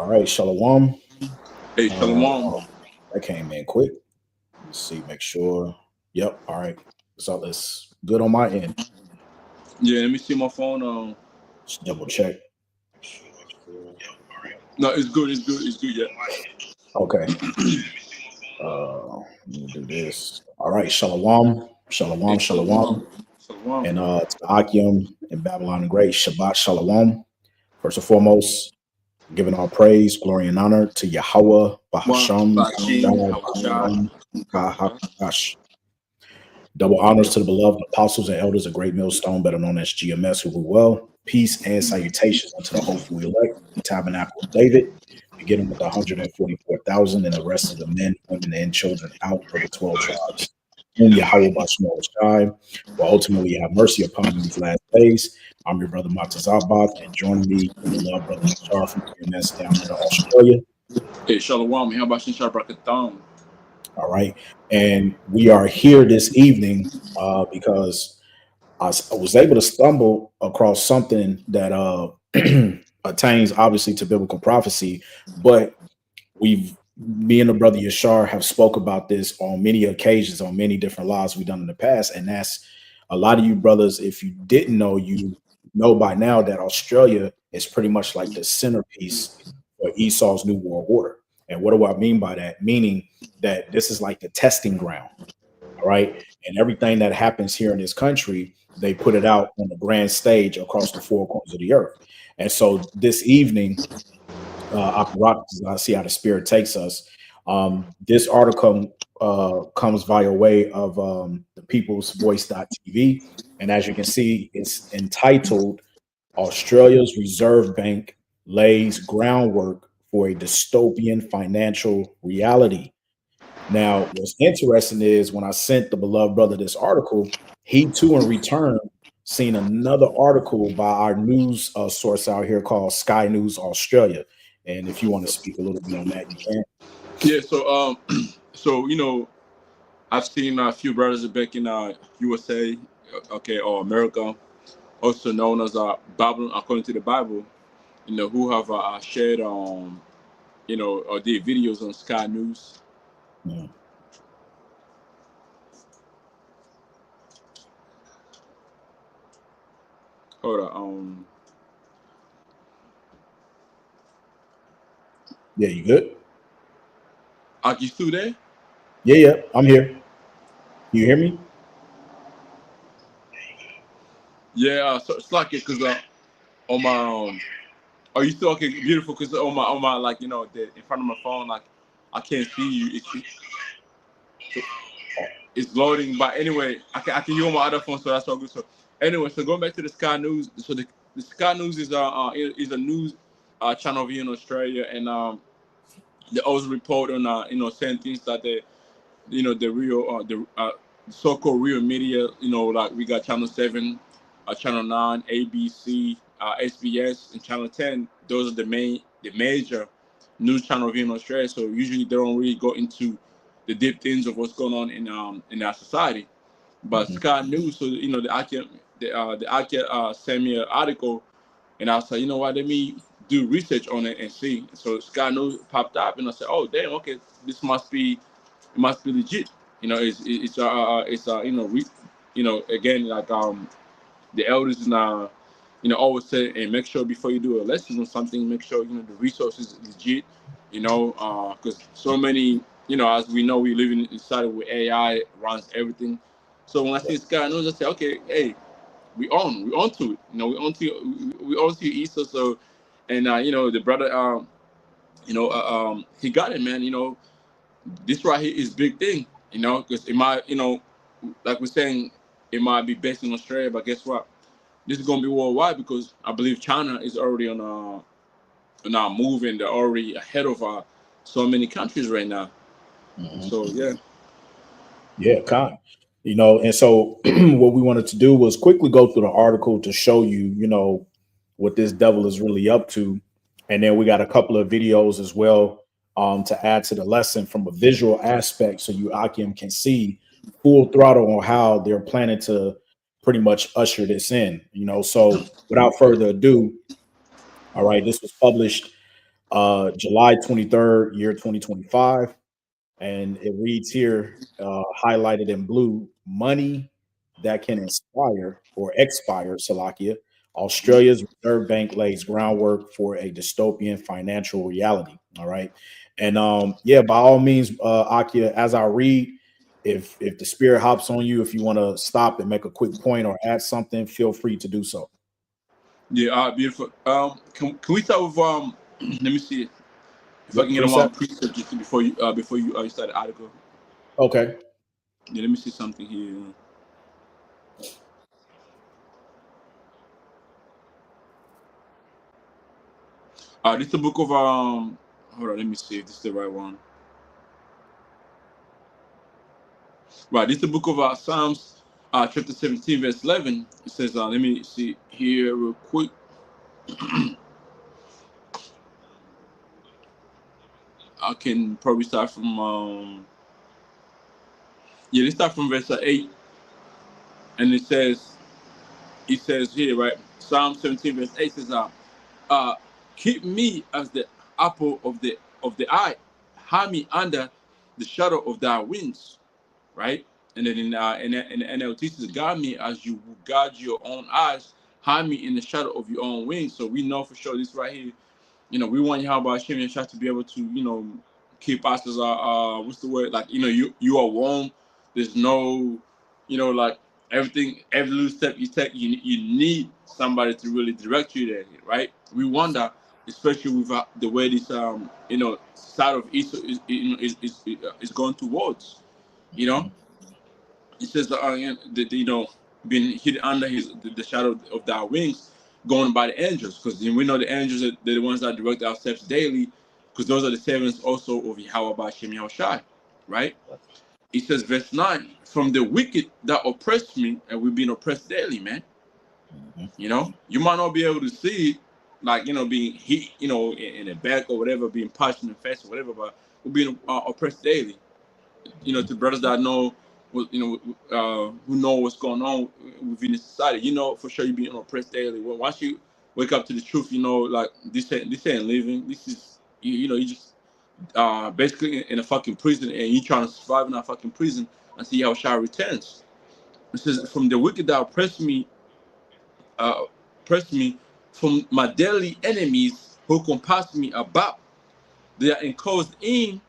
All right, Shalom. Hey, Shalom. That came in quick. Let's see, make sure. Yep. All right. So it's good on my end. Yeah, let me see my phone. Just double check. No, it's good. It's good. It's good. Yeah. Okay. Let me do this. All right. Shalom. Shalom. Hey, Shalom. Shalom. And to Akim and Babylon the Great. Shabbat Shalom. First and foremost, giving all praise, glory, and honor to Yahweh, Bahasham, Kahash. Double honors to the beloved apostles and elders of Great Millstone, better known as GMS, who rule well. Peace and salutations unto the hopeful elect, the tabernacle of David, beginning with the 144,000 and the rest of the men, women, and children out of the 12 tribes, whom Yahweh Bashmo Shai will ultimately have mercy upon in these last days. I'm your brother Matazabath, and joining me, the beloved brother Yashar from GMS down in Australia. Hey, Shalom. How about Shabbat? All right. And we are here this evening because I was able to stumble across something that attains obviously to biblical prophecy, but me and the brother Yashar have spoke about this on many occasions, on many different lives we've done in the past. And that's a lot of you brothers, if you didn't know, you know by now that Australia is pretty much like the centerpiece for Esau's New World Order. And what do I mean by that? Meaning that this is like the testing ground. All right. And everything that happens here in this country, they put it out on the grand stage across the four corners of the earth. And so this evening, I see how the spirit takes us. This article comes via way of the People's Voice.tv. And as you can see, it's entitled Australia's Reserve Bank Lays Groundwork for a Dystopian Financial Reality. Now, what's interesting is when I sent the beloved brother this article, he too in return seen another article by our news source out here called Sky News Australia. And if you want to speak a little bit on that, you can. Yeah. So I've seen a few brothers back in USA, okay, or America, also known as Babylon, according to the Bible. Who have shared or did videos on Sky News. Yeah. Hold on. Yeah, you good? Are you still there? Yeah, I'm here. You hear me? Yeah, so it's like it because on my are you still okay? Beautiful, because on my like in front of my phone, like I can't see you. It's loading, but anyway, I can use my other phone, so that's all good. So anyway, so going back to the Sky News, so the Sky News is a news channel here in Australia, and they always report on saying things that the real the so-called real media, like we got Channel 7, Channel 9, ABC, SBS, and Channel 10. Those are the major news channel here in Australia. So usually they don't really go into the deep things of what's going on in our society. But Sky News, so the Akia sent me an article, and I was like, you know what, let me do research on it and see. So Sky News popped up, and I said, oh damn, okay, this must be legit. Again, like the elders now, always say, and make sure before you do a lesson or something, make sure the resources is legit. Because so many, as we know, we live inside of where AI runs everything. So when I see Sky News, I say, okay, hey, we on to it. We on to Easter. So, and the brother, he got it, man. This right here is big thing, because it might, like we're saying, it might be based in Australia, but guess what? This is gonna be worldwide because I believe China is already on our move, and they're already ahead of so many countries right now. So Yeah, kind. And so what we wanted to do was quickly go through the article to show you, what this devil is really up to. And then we got a couple of videos as well to add to the lesson from a visual aspect so you, Akim, can see full throttle on how they're planning to pretty much usher this in. So without further ado, all right, this was published July 23rd, year 2025. And it reads here, highlighted in blue, money that can inspire or expire, Salakia. Australia's Reserve Bank lays groundwork for a dystopian financial reality. All right. And yeah, by all means, Akia, as I read, if the spirit hops on you, if you want to stop and make a quick point or add something, feel free to do so. Yeah, beautiful. Can we start with let me see if I Yep, can get on one precept. precept just before you start the article. Okay. Yeah, let me see something here. This is the book of hold on, let me see if this is the right one. Right, this is the book of Psalms, chapter 17, verse 11. It says, let me see here real quick. I can probably start from yeah, let's start from verse 8, and it says here, right, Psalm 17, verse 8 says, uh, keep me as the apple of the eye, hide me under the shadow of thy wings, right? And then in the NLT says, guard me as you guard your own eyes, hide me in the shadow of your own wings. So we know for sure this right here, we want Yahweh Hashem and Shah to be able to, keep us as what's the word? Like, you are warm. There's no, like everything, every little step you take, you need somebody to really direct you there, right? We wonder, especially with the way this, side of Israel is going towards, you know. Mhm. He says being hid under the shadow of thy wings, going by the angels, because we know the angels are the ones that direct our steps daily, because those are the servants also of Yahweh by Shem Yahushai, right? He says, verse 9, from the wicked that oppressed me, and we've been oppressed daily, man. Mhm. You might not be able to see it, like, being hit, in the back or whatever, being punched in the face or whatever, but we're being oppressed daily. Mhm. To brothers that know, who know what's going on within the society. For sure you're being oppressed daily. Well, once you wake up to the truth, like this ain't living. This is you just basically in a fucking prison, and you trying to survive in that fucking prison and see how Shah returns. It says, from the wicked that uh, oppress me, from my deadly enemies who compass me about. They are enclosed in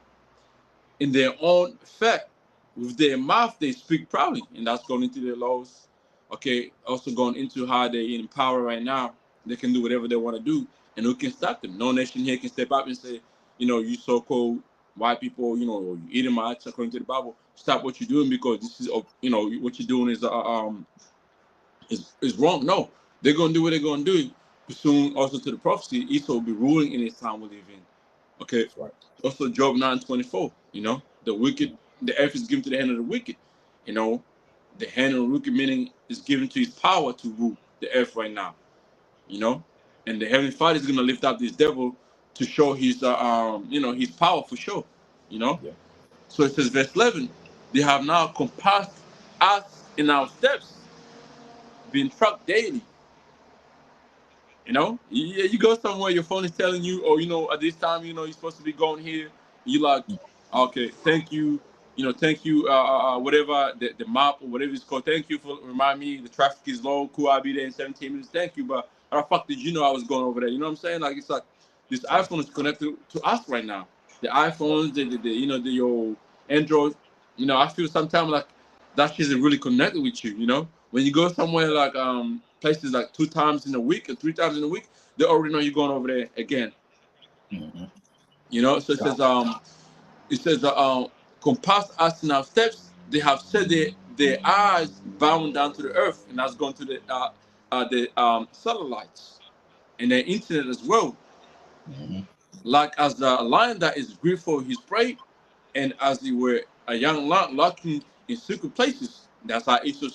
their own fact. With their mouth, they speak proudly, and that's going into their laws. Okay, also going into how they're in power right now. They can do whatever they want to do, and who can stop them? No nation here can step up and say, you so-called white people, or you Edomites, according to the Bible, stop what you're doing because this is, what you're doing is wrong. No, they're gonna do what they're gonna do. Pursuing also to the prophecy, Esau will be ruling in his time we live in. Okay. That's right. Also, Job 9:24. The wicked, the earth is given to the hand of the wicked. You know, the hand of the wicked meaning is given to his power to rule the earth right now. You know, and the heavenly Father is gonna lift up this devil to show his power for sure. You know, Yeah. so it says verse 11, they have now compassed us in our steps, being tracked daily. Yeah, you go somewhere, your phone is telling you, oh, at this time, you're supposed to be going here. You like, okay, thank you, thank you, whatever the map or whatever it's called. Thank you for remind me the traffic is low. Cool, I'll be there in 17 minutes. Thank you, but how the fuck did you know I was going over there? You know what I'm saying? Like it's like this Right. iPhone is connected to us right now. The iPhones, Right. your Android. I feel sometimes like that shit is really connected with you. When you go somewhere like places like 2 times in a week or 3 times in a week, they already know you're going over there again. Mhm. So it God. says compass us in our steps. They have set their eyes bound down to the earth, and that's going to the satellites and the internet as well. Mhm. Like as a lion that is grieved for his prey, and as they were a young lion lurking in secret places. That's how Esau,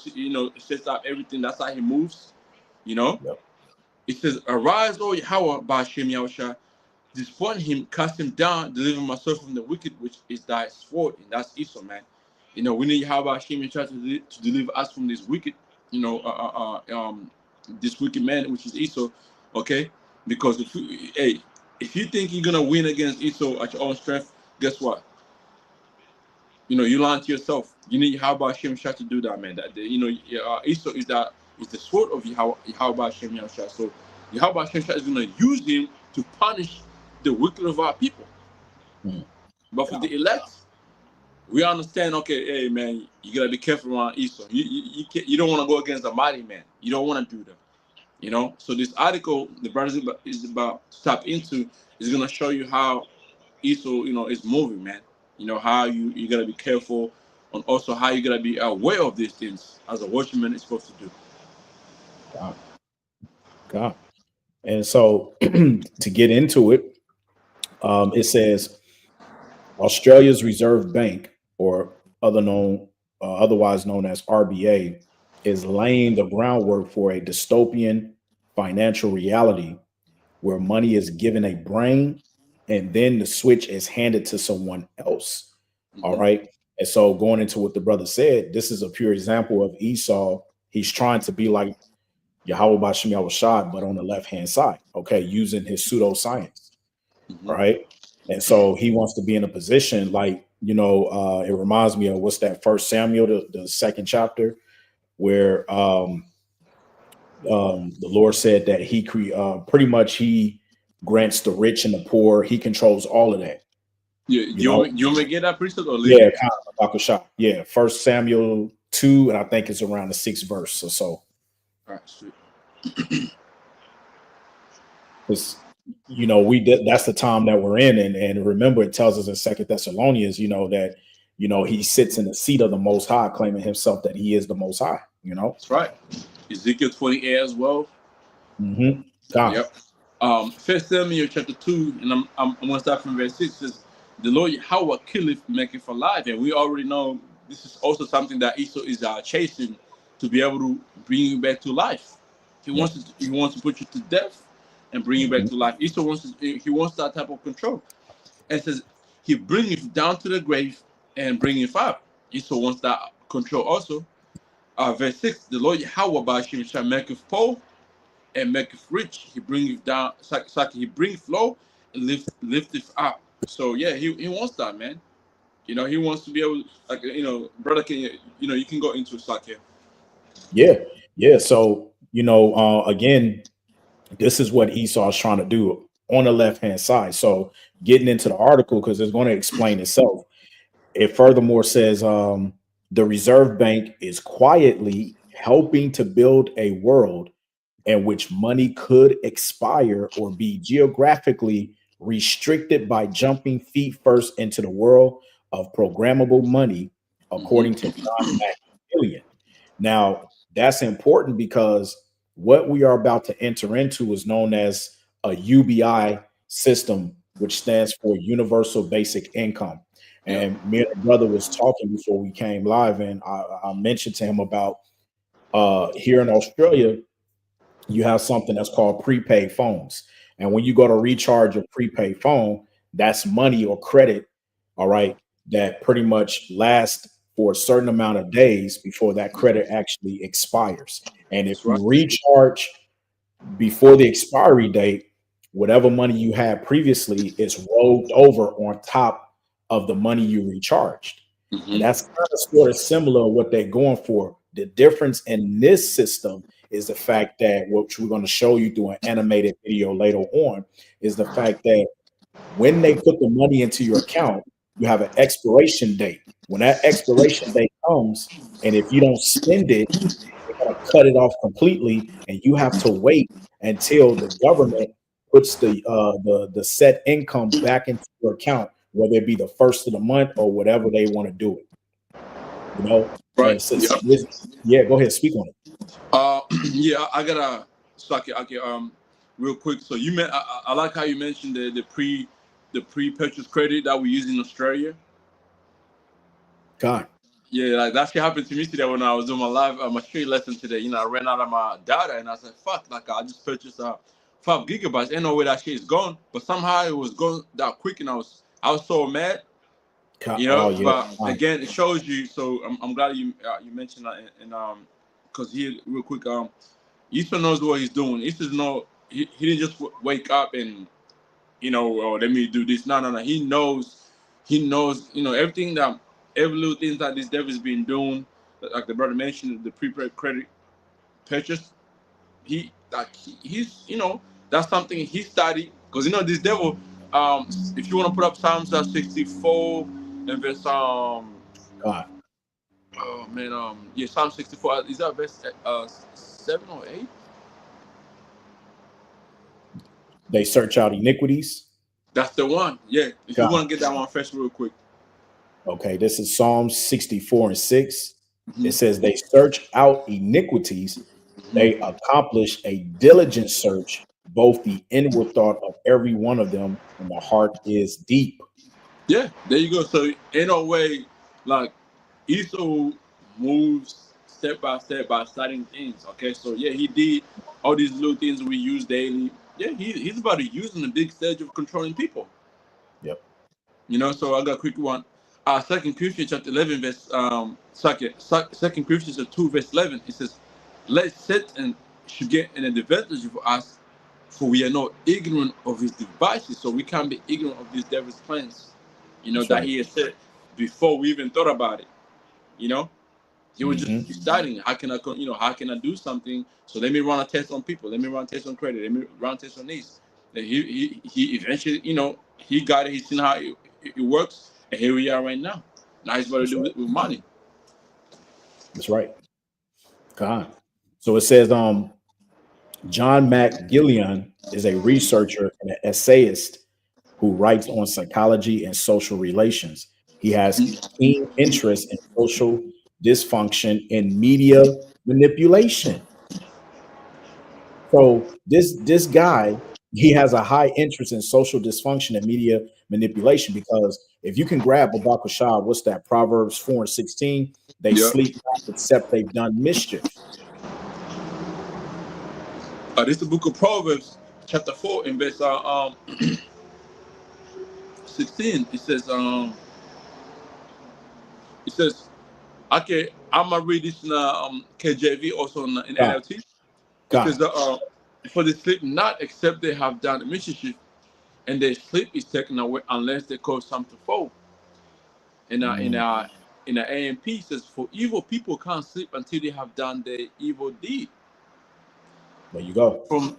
sets up everything. That's how he moves. You know, Yep. it says, "Arise, O Yahweh, by Hashem Yahushua, disappoint him, cast him down, deliver myself from the wicked, which is thy sword." And that's Esau, man. We need Yahweh Hashem Yahushua to deliver us from this wicked, you know, this wicked man, which is Esau. Okay, because hey, If you think you're gonna win against Esau at your own strength, guess what? You lying to yourself. You need Yahweh Hashem Shah to do that, man. Esau is the sword of Yahweh Hashem Shah. So Yahweh Hashem Shah is gonna use him to punish the wicked of our people. Mm. But for God, the elect, we understand. Okay, hey man, you gotta be careful around Esau. You don't want to go against the mighty man. You don't want to do that. So this article the brothers is about to tap into is gonna show you how Esau, is moving, man. How you gotta be careful, and also how you gotta be aware of these things as a watchman is supposed to do. God, God. And so to get into it, it says Australia's Reserve Bank, or otherwise known as RBA, is laying the groundwork for a dystopian financial reality where money is given a brain and then the switch is handed to someone else. All Mm-hmm. right. And so going into what the brother said, this is a pure example of Esau. He's trying to be like Yahweh Bashem Yahushua, but on the left hand side, okay, using his pseudoscience. Mm-hmm. All right. And so he wants to be in a position like, it reminds me of what's that First Samuel, the second chapter, where the Lord said that pretty much he grants the rich and the poor. He controls all of that. Yeah, You know, you want me to get that priesthood or leave yeah, it? kind of like a shot. Yeah, First Samuel 2, and I think it's around the sixth verse or so. All right, sweet. Because we did, that's the time that we're in, and remember, it tells us in Second Thessalonians, that he sits in the seat of the Most High, claiming himself that he is the Most High. That's right. Ezekiel 28 as well. Mm-hmm. God, Yep. First Samuel chapter 2, and I'm gonna start from verse 6. Says the Lord Yahweh killeth maketh alive, and we already know this is also something that Esau is chasing to be able to bring you back to life. yeah, He wants to put you to death and bring you back mm-hmm. to life. He wants that type of control, and it says he bringeth down to the grave and bringeth up. Esau wants that control also. Verse 6: the Lord Yahweh by Hashem shall maketh poor and maketh rich. He bringeth down, he bringeth low and lifteth up. So yeah, he wants that, man. He wants to be able, like, brother, can you can go into Saki. Yeah, yeah. So again, this is what Esau is trying to do on the left hand side. So getting into the article, because it's going to explain itself. It furthermore says the Reserve Bank is quietly helping to build a world in which money could expire or be geographically restricted by jumping feet first into the world of programmable money, according to John Mm-hmm. Maxwell. Now, that's important because what we are about to enter into is known as a UBI system, which stands for Universal Basic Income. Yep. And me and the brother was talking before we came live, and I mentioned to him about here in Australia, you have something that's called prepaid phones. And when you go to recharge a prepaid phone, that's money or credit, all right, that pretty much lasts for a certain amount of days before that credit actually expires. And if That's you right. recharge before the expiry date, whatever money you had previously is rolled over on top of the money you recharged. And Mm-hmm. that's kind of sort of similar to what they're going for. The difference in this system is the fact that, which we're going to show you through an animated video later on, is the fact that when they put the money into your account, you have an expiration date. When that expiration date comes, and if you don't spend it, they're going to cut it off completely, and you have to wait until the government puts the set income back into your account, whether it be the first of the month or whatever they want to do it. Right. And so, Yep. yeah, go ahead, speak on it. Yeah, I gotta Saki. Okay. Real quick. So I like how you mentioned the pre-purchase credit that we use in Australia. God, Yeah, like that shit happened to me today when I was doing my live my street lesson today. I ran out of my data and I said, "Fuck!" Like I just purchased 5 gigabytes. Ain't no way that shit is gone, but somehow it was gone that quick, and I was so mad. God, oh yeah, But God, again, it shows you. So I'm glad you mentioned that, and because here real quick, Easter knows what he's doing. Easter know he didn't just wake up and oh, let me do this. No, no, no. He knows, everything that every little thing that this devil has been doing, like the brother mentioned, the prepaid credit purchase. He's that's something he studied because this devil. If you want to put up Psalms 64 and verse God, oh man yeah, Psalm 64, is that verse 7 or 8? they search out iniquities. That's the one. Yeah, if you God. want to get that one first real quick. Okay, this is Psalms 64 and 6. It Hmm. says, they search out iniquities, they Hmm. accomplish a diligent search, both the inward thought of every one of them, and the heart is deep. Yeah, there you go. So in a way, like Esau moves step by step by studying things. Okay, so yeah, he did all these little things we use daily. Yeah, he's about to use in the big stage of controlling people. Yep. So I got a quick one. Second Corinthians chapter 11 verse Second Corinthians chapter 2 verse 11. It says, "Let Satan should get an advantage of us, for we are not ignorant of his devices." So we can't be ignorant of this devil's plans. That's That right. he has said before we even thought about it. You know, he was just Hmm. studying. How can I do something? So let me run a test on people. Let me run a test on credit. Let me run a test on these. Then he eventually, he got it. He's seen how it works, and here we are right now. Now he's about to That's do right. it with money. That's right. God. So it says, John McGillion is a researcher and an essayist who writes on psychology and social relations. He has keen interest in social dysfunction and media manipulation. So this guy, he has a high interest in social dysfunction and media manipulation, because if you can grab Babak Shah, what's that? Proverbs 4 and 16, they Yeah. sleep not except they've done mischief. This is the book of Proverbs, chapter 4, in verse 16. It says, okay, I'm gonna read this in KJV, also in God, NLT. It God. says that for they sleep not except they have done mischief, and their sleep is taken away unless they cause some to fall. In a in Mm, a in a AMP says, for evil people can't sleep until they have done their evil deed. there you go. From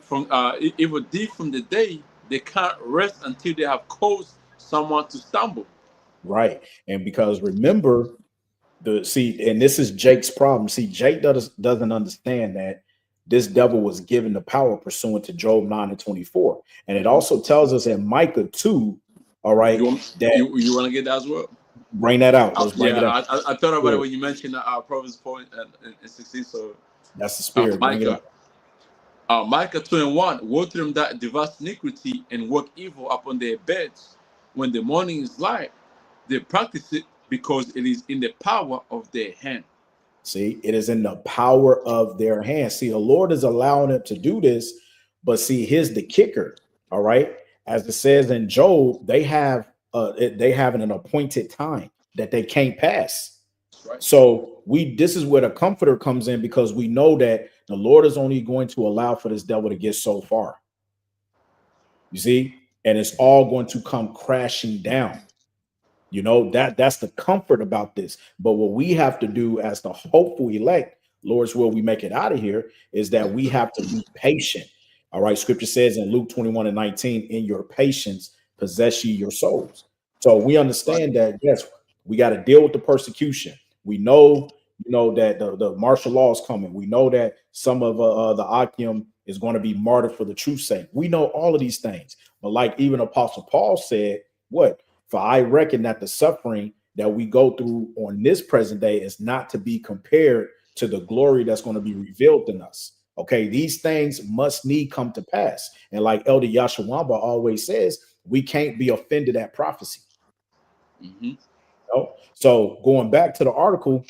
evil deed from the day, they can't rest until they have caused someone to stumble. Right. And because remember, and this is Jake's problem. See, Jake doesn't understand that this devil was given the power pursuant to Job 9 and 24. And it Hmm. also tells us in Micah 2, all You right, want that you want to get that as well? bring that out. Let's bring Yeah, it out. I thought about it Spirit. when you mentioned Proverbs 4 and 16. So That's the spirit. Bring it Micah out. Micah 2:1, woe to them that devise iniquity and work evil upon their beds. When the morning is light, they practice it because it is in the power of their hand. See, it is in the power of their hands. See, the Lord is allowing them to do this, but see, here's the kicker. All right, as it says in Job, they have an appointed time that they can't pass. That's right. So this is where the comforter comes in, because we know that the Lord is only going to allow for this devil to get so far. You see, and it's all going to come crashing down. That's the comfort about this. But what we have to do as the hopeful elect, Lord's will, we make it out of here, is that we have to be patient. All right. Scripture says in Luke 21 and 19, in your patience, possess ye your souls. So we Right. understand that, yes, we got to deal with the persecution. We know, that the martial law is coming. We know that some of the Akim is going to be martyred for the truth's sake. We know all of these things. But like even Apostle Paul said, what? For I reckon that the suffering that we go through on this present day is not to be compared to the glory that's going to be revealed in us. Okay, these things must need come to pass. And like Elder Yashawamba always says, we can't be offended at prophecy. Hmm. So going back to the article,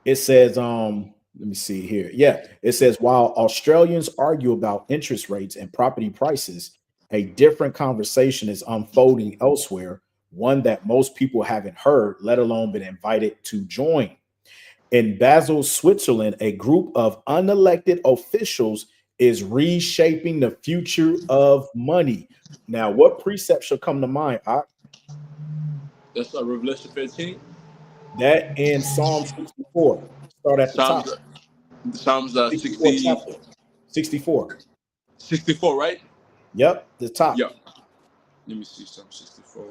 it says, let me see here. Yeah, it says, while Australians argue about interest rates and property prices, a different conversation is unfolding elsewhere, one that most people haven't heard, let alone been invited to join. In Basel, Switzerland, a group of unelected officials is reshaping the future of money. Now, what precept should come to mind? That's Revelation 15. That in Psalm 64. Start at the top. Psalms 64 60, chapter. 64. 64, right? Yep, the top. Yeah. Let me see Psalm 64.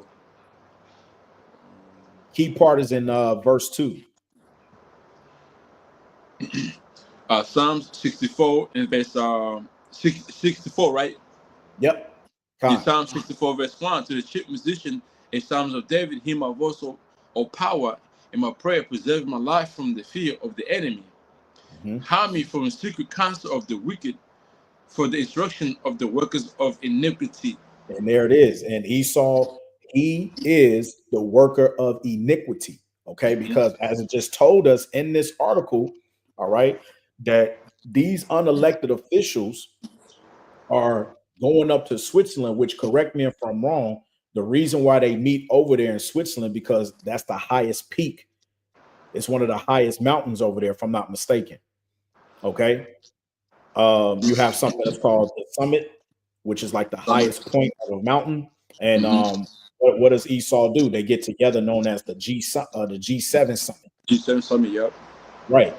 Key part is in verse 2. Psalms 64 and verse 64, right? Yep. In Con. Psalm 64, verse 1, to the chief musician in Psalms of David, him my voice, O power, and my prayer, preserve my life from the fear of the enemy. Mhm. Hide me from the secret counsel of the wicked, for the instruction of the workers of iniquity. And there it is. And Esau, he is the worker of iniquity. Okay. Mhm. Because as it just told us in this article, all right, that these unelected officials are going up to Switzerland, which, correct me if I'm wrong, the reason why they meet over there in Switzerland, because that's the highest peak. It's one of the highest mountains over there, if I'm not mistaken. Okay. You have something that's called the summit, which is like the Summit. highest point of a mountain. And Mm-hmm. what does Esau do? They get together, known as the the G7 summit, G7 Summit, yep. right?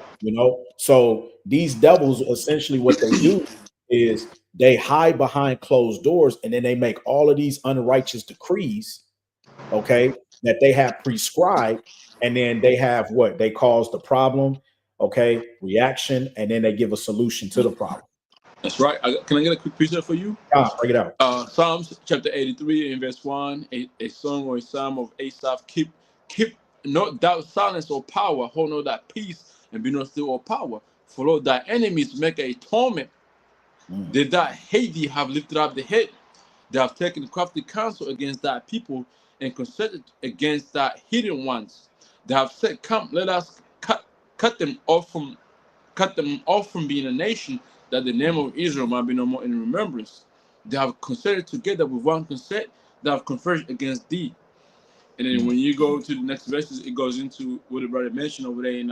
So these devils, essentially what they do is they hide behind closed doors, and then they make all of these unrighteous decrees, okay, that they have prescribed, and then they have what they cause the problem, okay, reaction, and then they give a solution to the problem. That's right. Can I get a quick picture for you? Break it out. Psalms chapter 83 in verse 1, a song or a psalm of Asaph. Keep not thou silence or power, hold not that peace, and be not still or power. For Lord, thy enemies make a torment. Mm. They that hate thee have lifted up the head. They have taken crafty counsel against thy people and concerted against thy hidden ones. They have said, come, let us cut them off from being a nation, that the name of Israel might be no more in remembrance. They have concerted together with one consent, they have converged against thee. And then Mm. when you go to the next verses, it goes into what the brother mentioned over there in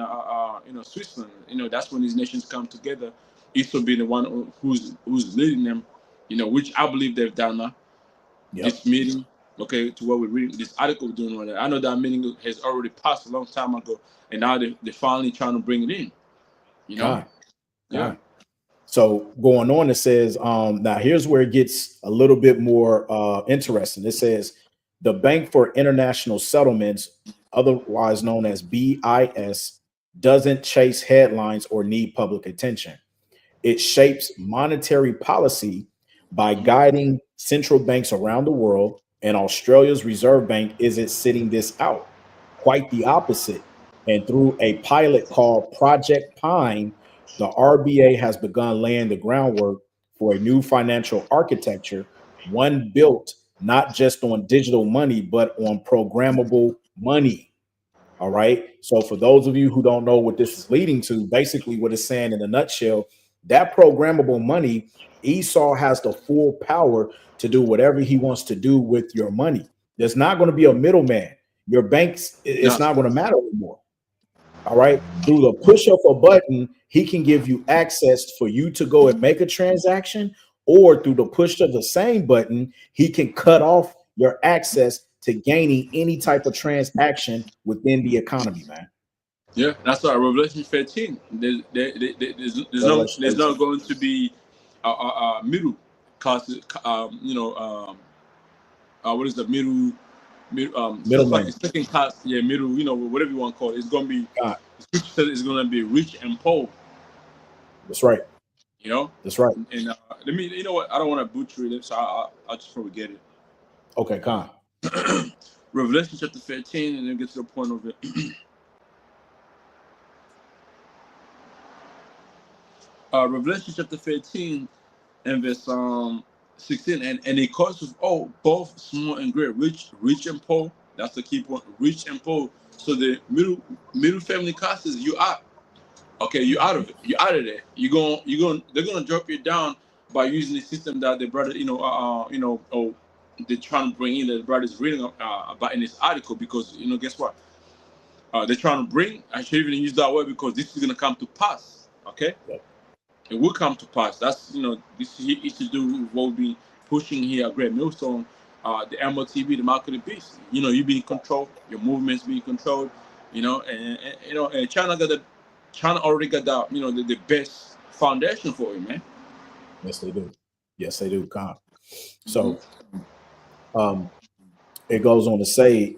Switzerland. That's when these nations come together. Israel being the one who's leading them. Which I believe they've done now. Yep. This meeting, okay, to what we're reading, this article we're doing right now. I know that meeting has already passed a long time ago, and now they're finally trying to bring it in. You know, Con. yeah. Con. So going on, it says, now here's where it gets a little bit more interesting. It says the Bank for International Settlements, otherwise known as BIS, doesn't chase headlines or need public attention. It shapes monetary policy by Mhm. guiding central banks around the world, and Australia's Reserve Bank isn't sitting this out. Quite the opposite. And through a pilot called Project Pine, the RBA has begun laying the groundwork for a new financial architecture, one built not just on digital money, but on programmable money. All right. So for those of you who don't know what this is leading to, basically what it's saying in a nutshell, that programmable money, Esau has the full power to do whatever he wants to do with your money. There's not going to be a middleman. Your banks, it's Yeah, not going to matter anymore. All right. Through the push of a button, he can give you access for you to go and make a transaction, or through the push of the same button, he can cut off your access to gaining any type of transaction within the economy, man. yeah. That's why Revelation 13. There's no Revelation there's 13. not going to be middle classes. What is the middle so it's like a Middleman. second class, yeah, middle, whatever you want to call it. It's gonna be God. the scripture says it's gonna be rich and poor, That's right. you know. That's right. And let me, you know what? I don't want to butcher it, so I'll just probably get Okay, Con. it. Revelation chapter 13, and then get to the point of it. Revelation chapter 13 and verse 16, and it causes all both small and great, rich and poor. That's the key point, rich and poor. So the middle family classes, you out. Okay, you out of it. You out of there. They're gonna drop you down by using the system that the brother, they're trying to bring in, that the brother's reading about in this article, because guess what? They're trying to bring. I should even use that word because this is gonna come to pass. Okay, Yep. it will come to pass. That's this is to do with what we pushing here at Great Millstone, the MOTB, the market of the beast. You be in control, your movements be controlled. And China already got that the best foundation for it, man. Yes, they do. Yes, they do. Con. Hmm. So um, it goes on to say,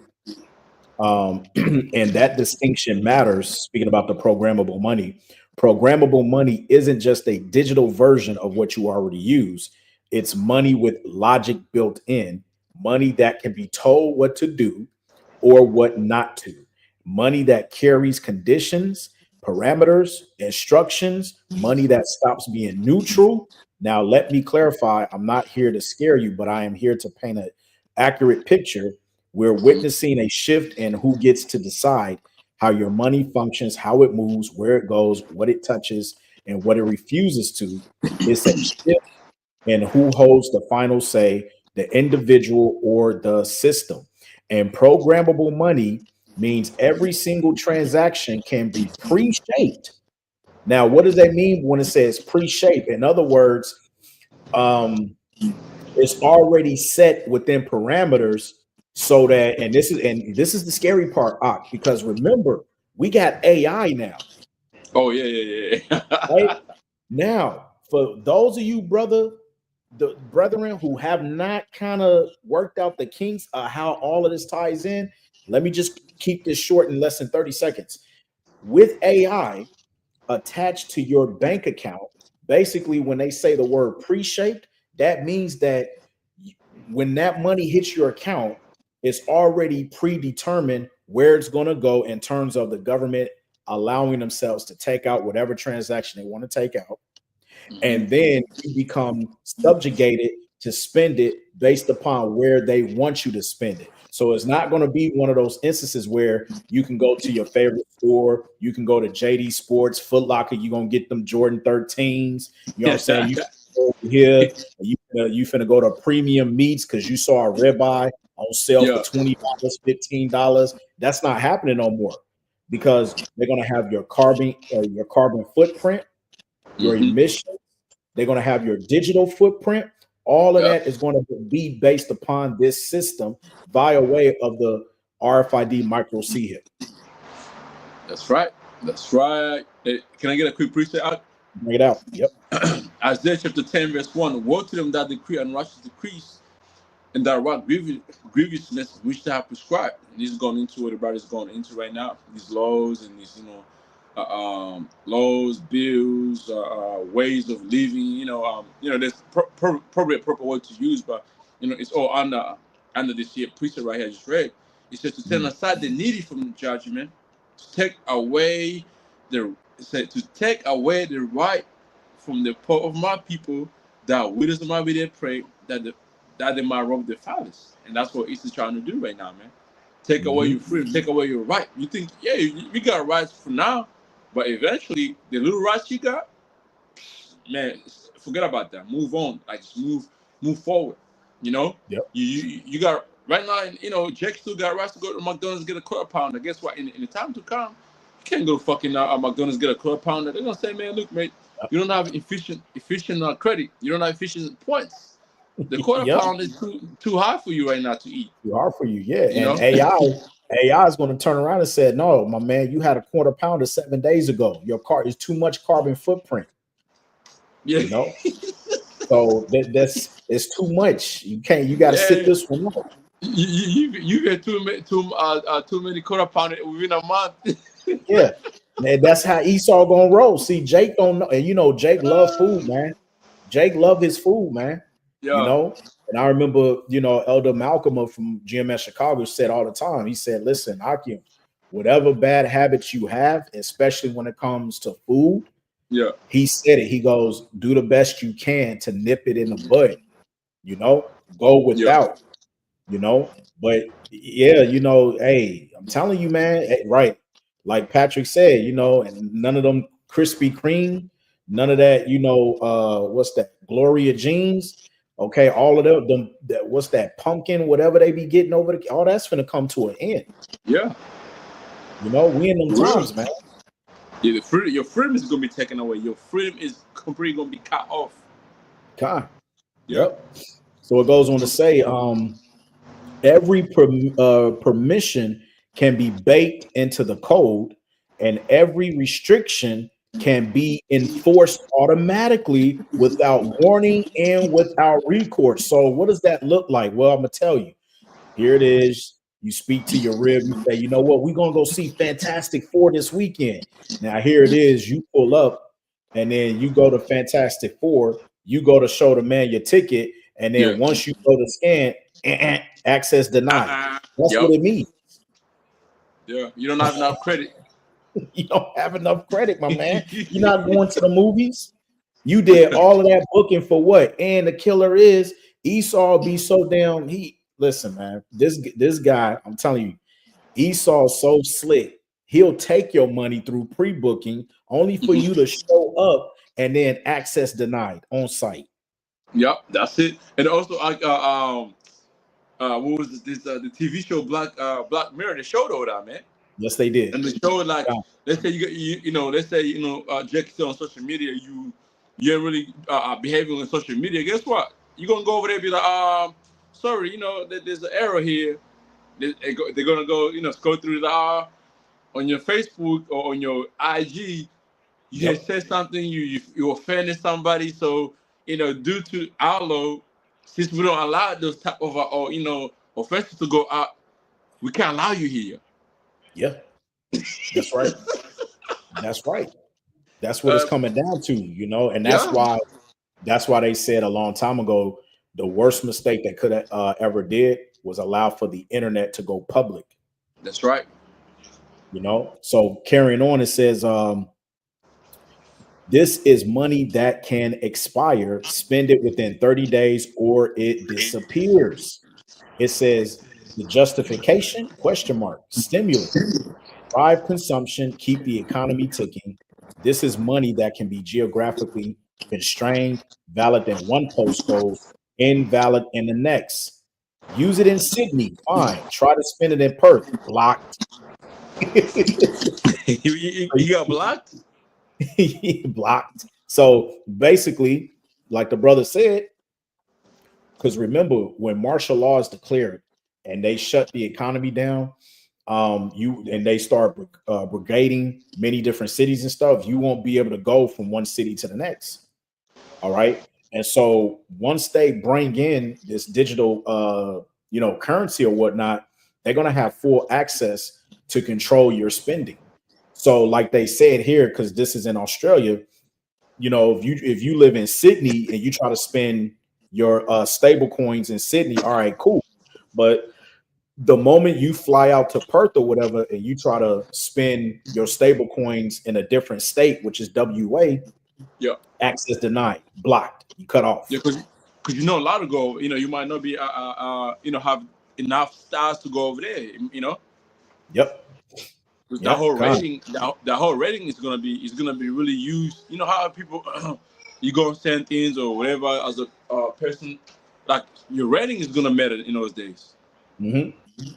and that distinction matters. Speaking about the programmable money isn't just a digital version of what you already use. It's money with logic built in, money that can be told what to do or what not to, money that carries conditions, parameters, instructions, money that stops being neutral. Now, let me clarify, I'm not here to scare you, but I am here to paint an accurate picture. We're witnessing a shift in who gets to decide how your money functions, how it moves, where it goes, what it touches, and what it refuses to. It's a shift in who holds the final say, the individual or the system. And programmable money means every single transaction can be pre shaped. Now, what does that mean when it says pre shape? In other words, um, it's already set within parameters so that and this is the scary part, because remember, we got AI now, Oh yeah, yeah, right? yeah. Now, for those of you the brethren who have not kind of worked out the kinks of how all of this ties in, let me just keep this short in less than 30 seconds. With AI attached to your bank account, basically, when they say the word pre-shaped, that means that when that money hits your account, it's already predetermined where it's going to go in terms of the government allowing themselves to take out whatever transaction they want to take out, Hmm. and then you become subjugated to spend it based upon where they want you to spend it. So it's not going to be one of those instances where you can go to your favorite store, you can go to JD Sports, Foot Locker, you're going to get them Jordan 13s. You know what I'm saying? You can go over here, you finna go to premium meats because you saw a ribeye on sale for Yeah. $20, $15. That's not happening no more because they're going to have your carbon footprint, your Hmm. emissions. They're going to have your digital footprint. All of Yeah. that is going to be based upon this system via way of the RFID micro C hip. That's right. That's right. Can I get a quick preset out? Bring it out. Yep. Isaiah chapter 10, verse 1. Woe to them that decree and righteous decrees, and that what grievousness which they have prescribed. And this is going into what the brother is going into right now. These laws and these, laws, bills, ways of living. There's probably a proper word to use, but it's all under this here precept right here I just read. It says to turn Mm. aside the needy from the judgment, to take away to take away the right from the poor of my people, that widows might be their prey, that they might rob their fathers. And that's what East is trying to do right now, man. Take away Hmm. your freedom, take away your right. You think, yeah, we got rights for now, but eventually the little rights you got, man, forget about that. Move on. Like just move forward. You know, Yep. you got right now. Jake still got rights to go to McDonald's get a quarter pounder. Guess what? In the time to come, you can't go to fucking McDonald's get a quarter pounder. They're gonna say, man, look, mate, Yep. you don't have efficient credit. You don't have efficient points. The quarter Yep. pound is too high for you right now to eat. You are for you. Yeah. You And know? AI is going to turn around and say, no, my man, you had a quarter pounder 7 days ago. Your car is too much carbon footprint, Yeah, you know? So that's it's too much. You got to sit yeah. this one out. You get too many quarter pounder within a month. Yeah. And that's how Esau gonna roll. See, Jake don't know, and Jake love food, man. Jake love his food, man. You Yeah, know, and I remember, Elder Malcolm from GMS Chicago said all the time. He said, "Listen, Akim, whatever bad habits you have, especially when it comes to food," yeah, he said it. He goes, "Do the best you can to nip it in the bud. You know, go yeah, without." But yeah, hey, I'm telling you, man, right? Like Patrick said, and none of them Krispy Kreme, none of that, what's that, Gloria jeans, okay, all of them that, what's that, pumpkin, whatever they be getting over all that's gonna come to an end. yeah. We in them For real. times, man. Yeah, your freedom is gonna be taken away. Your freedom is completely gonna be cut off. Kai. Yeah. Yep. So it goes on to say, every permission can be baked into the code, and every restriction can be enforced automatically without warning and without recourse. So, what does that look like? Well, I'm gonna tell you. Here it is. You speak to your rib. You say, you know what? We're gonna go see Fantastic Four this weekend. Now, here it is. You pull up, and then you go to Fantastic Four. You go to show the man your ticket, and Yeah. then once you go to scan, access denied. That's what Yep. it means. Yeah. You don't have enough credit. You don't have enough credit, my man. You're not going to the movies. You did all of that booking for what? And the killer is Esau be so damn he listen, man. This guy, I'm telling you, Esau's so slick. He'll take your money through pre-booking only for you to show up and then access denied on site. Yep. That's it. And also, what was this? The TV show Black Mirror. They showed all that, man. Yes, they did. And they showed like, Yeah. let's say let's say Jack's on social media, you ain't really behaving on social media. Guess what? You're gonna go over there and be like, sorry, there's an error here. They're gonna go, scroll through the on your Facebook or on your IG. You had Yep. said something, you offended somebody. So due to our law, since we don't allow those type of offenses to go out, we can't allow you here. Yeah. That's right. That's right. That's what it's Uh, coming down to, and yeah, that's why they said a long time ago the worst mistake they could ever did was allow for the internet to go public. that's right. So carrying on, it says, this is money that can expire. Spend it within 30 days or it disappears. It says the justification, question mark, stimulus, drive consumption, keep the economy ticking. This is money that can be geographically constrained, valid in one postcode, invalid in the next. Use it in Sydney, fine. Try to spend it in Perth, blocked. You got blocked. Blocked. So basically, like the brother said, because remember when martial law is declared and they shut the economy down, they start brigading many different cities and stuff, you won't be able to go from one city to the next. All right. And so once they bring in this digital currency or whatnot, they're gonna have full access to control your spending. So, like they said here, because this is in Australia, if you live in Sydney and you try to spend your stable coins in Sydney, all right, cool. But the moment you fly out to Perth or whatever and you try to spend your stable coins in a different state, which is WA, Yeah, access denied, blocked, you cut off. yeah, because a lot of go. You might not be have enough stars to go over there. Yep. Because that Yep. whole Con. rating, that whole rating is gonna be really used. You know how people you go and send things or whatever as a person, like your rating is gonna matter in those days. Mm-hmm.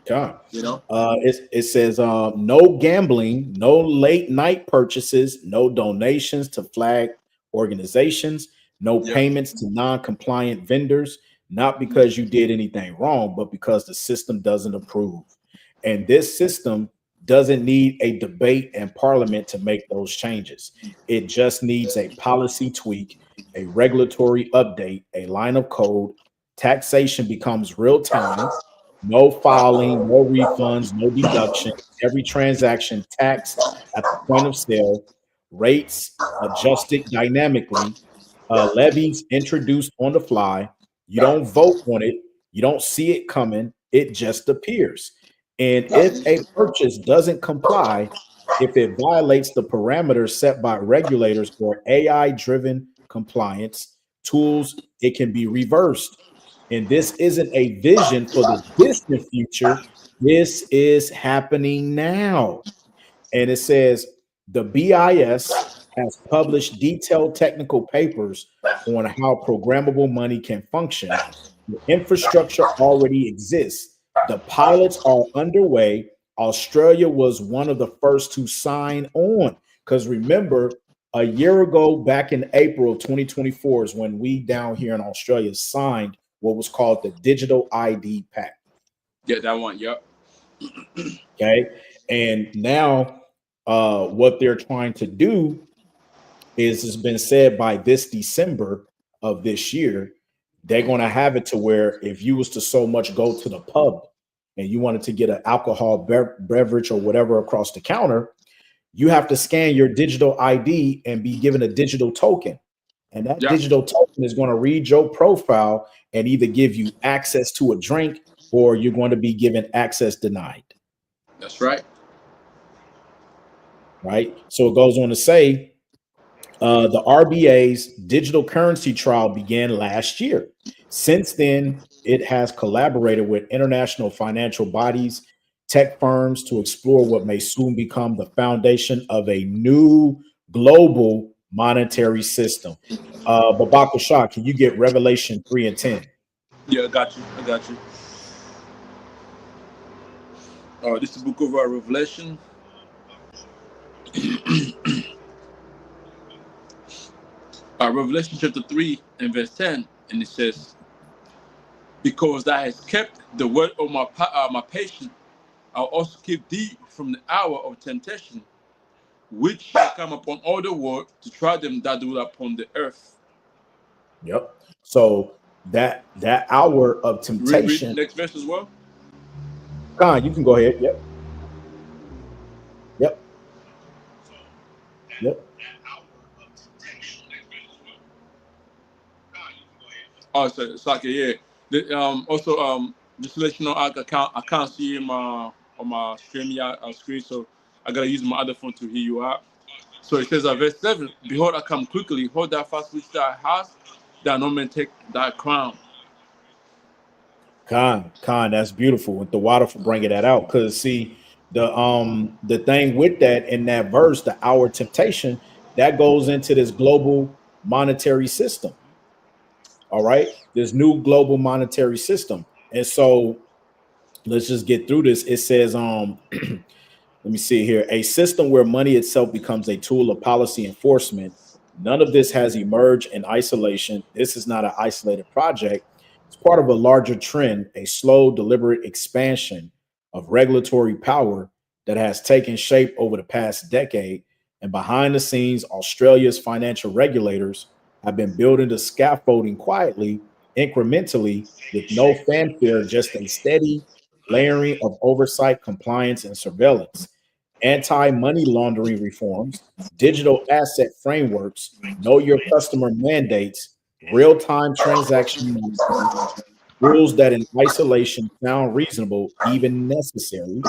Con. You know. It says no gambling, no late night purchases, no donations to flag organizations, no Yeah. payments to non-compliant vendors, not because you did anything wrong, but because the system doesn't approve. And this system doesn't need a debate in parliament to make those changes. It just needs a policy tweak, a regulatory update, a line of code. Taxation becomes real time. No filing, no refunds, no deduction. Every transaction taxed at the point of sale. Rates adjusted dynamically. Levies introduced on the fly. You don't vote on it. You don't see it coming. It just appears. And if a purchase doesn't comply, if it violates the parameters set by regulators or AI driven compliance tools, it can be reversed. And this isn't a vision for the distant future. This is happening now. And it says the BIS has published detailed technical papers on how programmable money can function. The infrastructure already exists. The pilots are underway. Australia was one of the first to sign on because remember, A year ago, back in April of 2024, is when we down here in Australia signed what was called the Digital ID Pact. Yeah, that one. Yep. Okay. And now what they're trying to do is has been said by this December of this year, they're going to have it to where if you was to so much go to the pub and you wanted to get an alcohol beverage or whatever across the counter, you have to scan your digital ID and be given a digital token. And that Yep. digital token is going to read your profile and either give you access to a drink or you're going to be given access denied. That's right. Right. So it goes on to say the RBA's digital currency trial began last year. Since then, it has collaborated with international financial bodies, tech firms to explore what may soon become the foundation of a new global monetary system. Babako Shah, can you get Revelation 3 and 10? Yeah, I got you. I got you. This is the book of Revelation. Revelation chapter 3 and verse 10. And it says, because thou hast kept the word of my patience, I'll also keep thee from the hour of temptation, which shall come upon all the world to try them that dwell upon the earth. Yep. So that hour of Read temptation, next verse as well. Khan, you can go ahead. Yep. Yep. Yep. Oh, so like yeah. Also, just to let you know, I can't see him on my screen, so I gotta use my other phone to hear you out. So it says, verse 7, behold, I come quickly, hold that fast which thou hast, that no man take thy crown. Khan, that's beautiful. With the water for bringing that out, because see the thing with that in that verse, the hour temptation, that goes into this global monetary system. All right, this new global monetary system, and so let's just get through this. It says, let me see here, a system where money itself becomes a tool of policy enforcement. None of this has emerged in isolation. This is not an isolated project. It's part of a larger trend, a slow, deliberate expansion of regulatory power that has taken shape over the past decade. And behind the scenes, Australia's financial regulators have been building the scaffolding quietly, incrementally, with no fanfare, just a steady layering of oversight, compliance, and surveillance. Anti money laundering reforms, digital asset frameworks, know your customer mandates, real time transaction monitoring, rules that in isolation sound reasonable, even necessary,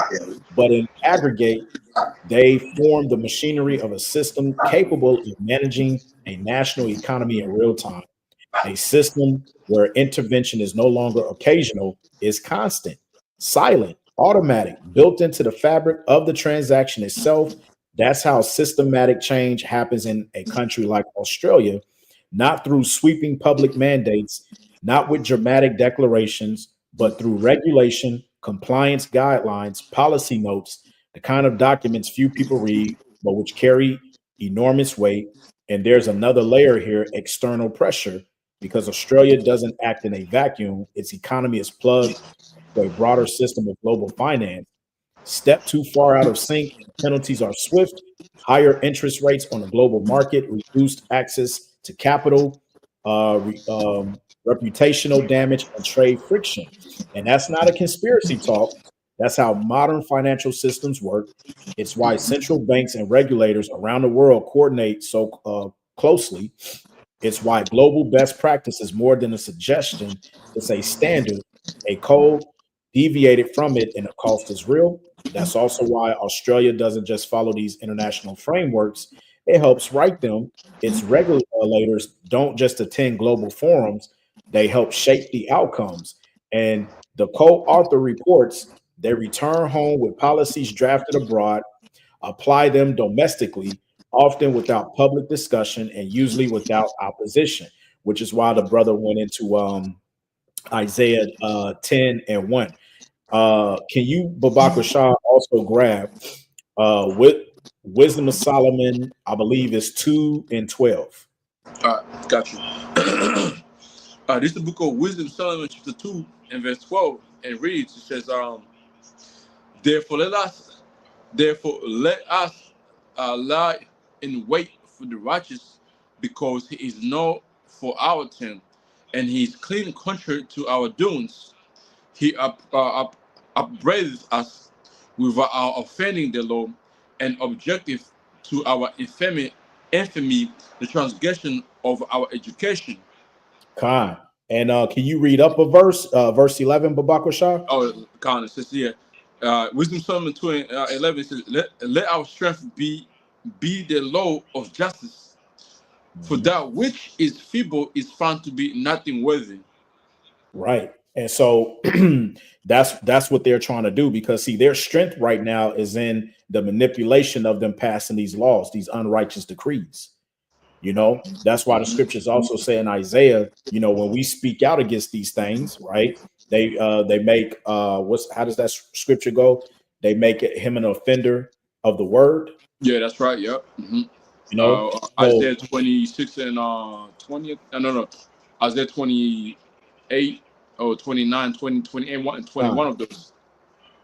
but in aggregate, they form the machinery of a system capable of managing a national economy in real time. A system where intervention is no longer occasional, is constant, silent, automatic, built into the fabric of the transaction itself. That's how systematic change happens in a country like Australia, not through sweeping public mandates, not with dramatic declarations, but through regulation, compliance guidelines, policy notes, the kind of documents few people read, but which carry enormous weight. And there's another layer here, external pressure, because Australia doesn't act in a vacuum. Its economy is plugged to a broader system of global finance. Step too far out of sync, and penalties are swift. Higher interest rates on the global market, reduced access to capital, reputational damage, and trade friction. And that's not a conspiracy talk. That's how modern financial systems work. It's why central banks and regulators around the world coordinate so closely. It's why global best practice is more than a suggestion, it's a standard, a code. Deviated from it, and the cost is real. That's also why Australia doesn't just follow these international frameworks, it helps write them. Its regulators don't just attend global forums, they help shape the outcomes. And the co author reports they return home with policies drafted abroad, apply them domestically, often without public discussion and usually without opposition, which is why the brother went into Isaiah 10 and 1. Can you, Babak Shah, also grab with Wisdom of Solomon, I believe, is 2 and 12. Got you. This is the book of Wisdom, Solomon, chapter 2 and verse 12, and reads. It says, "Therefore let us, therefore let us lie in wait for the righteous, because he is known for our turn, and he is clean contrary to our doings. He upbraids us without our offending the law, and objective to our infamy, the transgression of our education." Khan. And can you read up a verse, verse 11, Babakwa Shah? Oh, Colin, it says here, Wisdom Solomon 2 and 11 says, let our strength be the law of justice, for Mhm. that which is feeble is found to be nothing worthy. Right. And so that's what they're trying to do, because see, their strength right now is in the manipulation of them passing these laws, these unrighteous decrees. That's why the Mhm. scriptures also say in Isaiah, when we speak out against these things, right? They make what's how does that scripture go? They make him an offender of the word, Yeah, that's right. Yep. So Isaiah 26 and 20. No. Isaiah 28, 29, 20, 20, and 1 and 21 of those.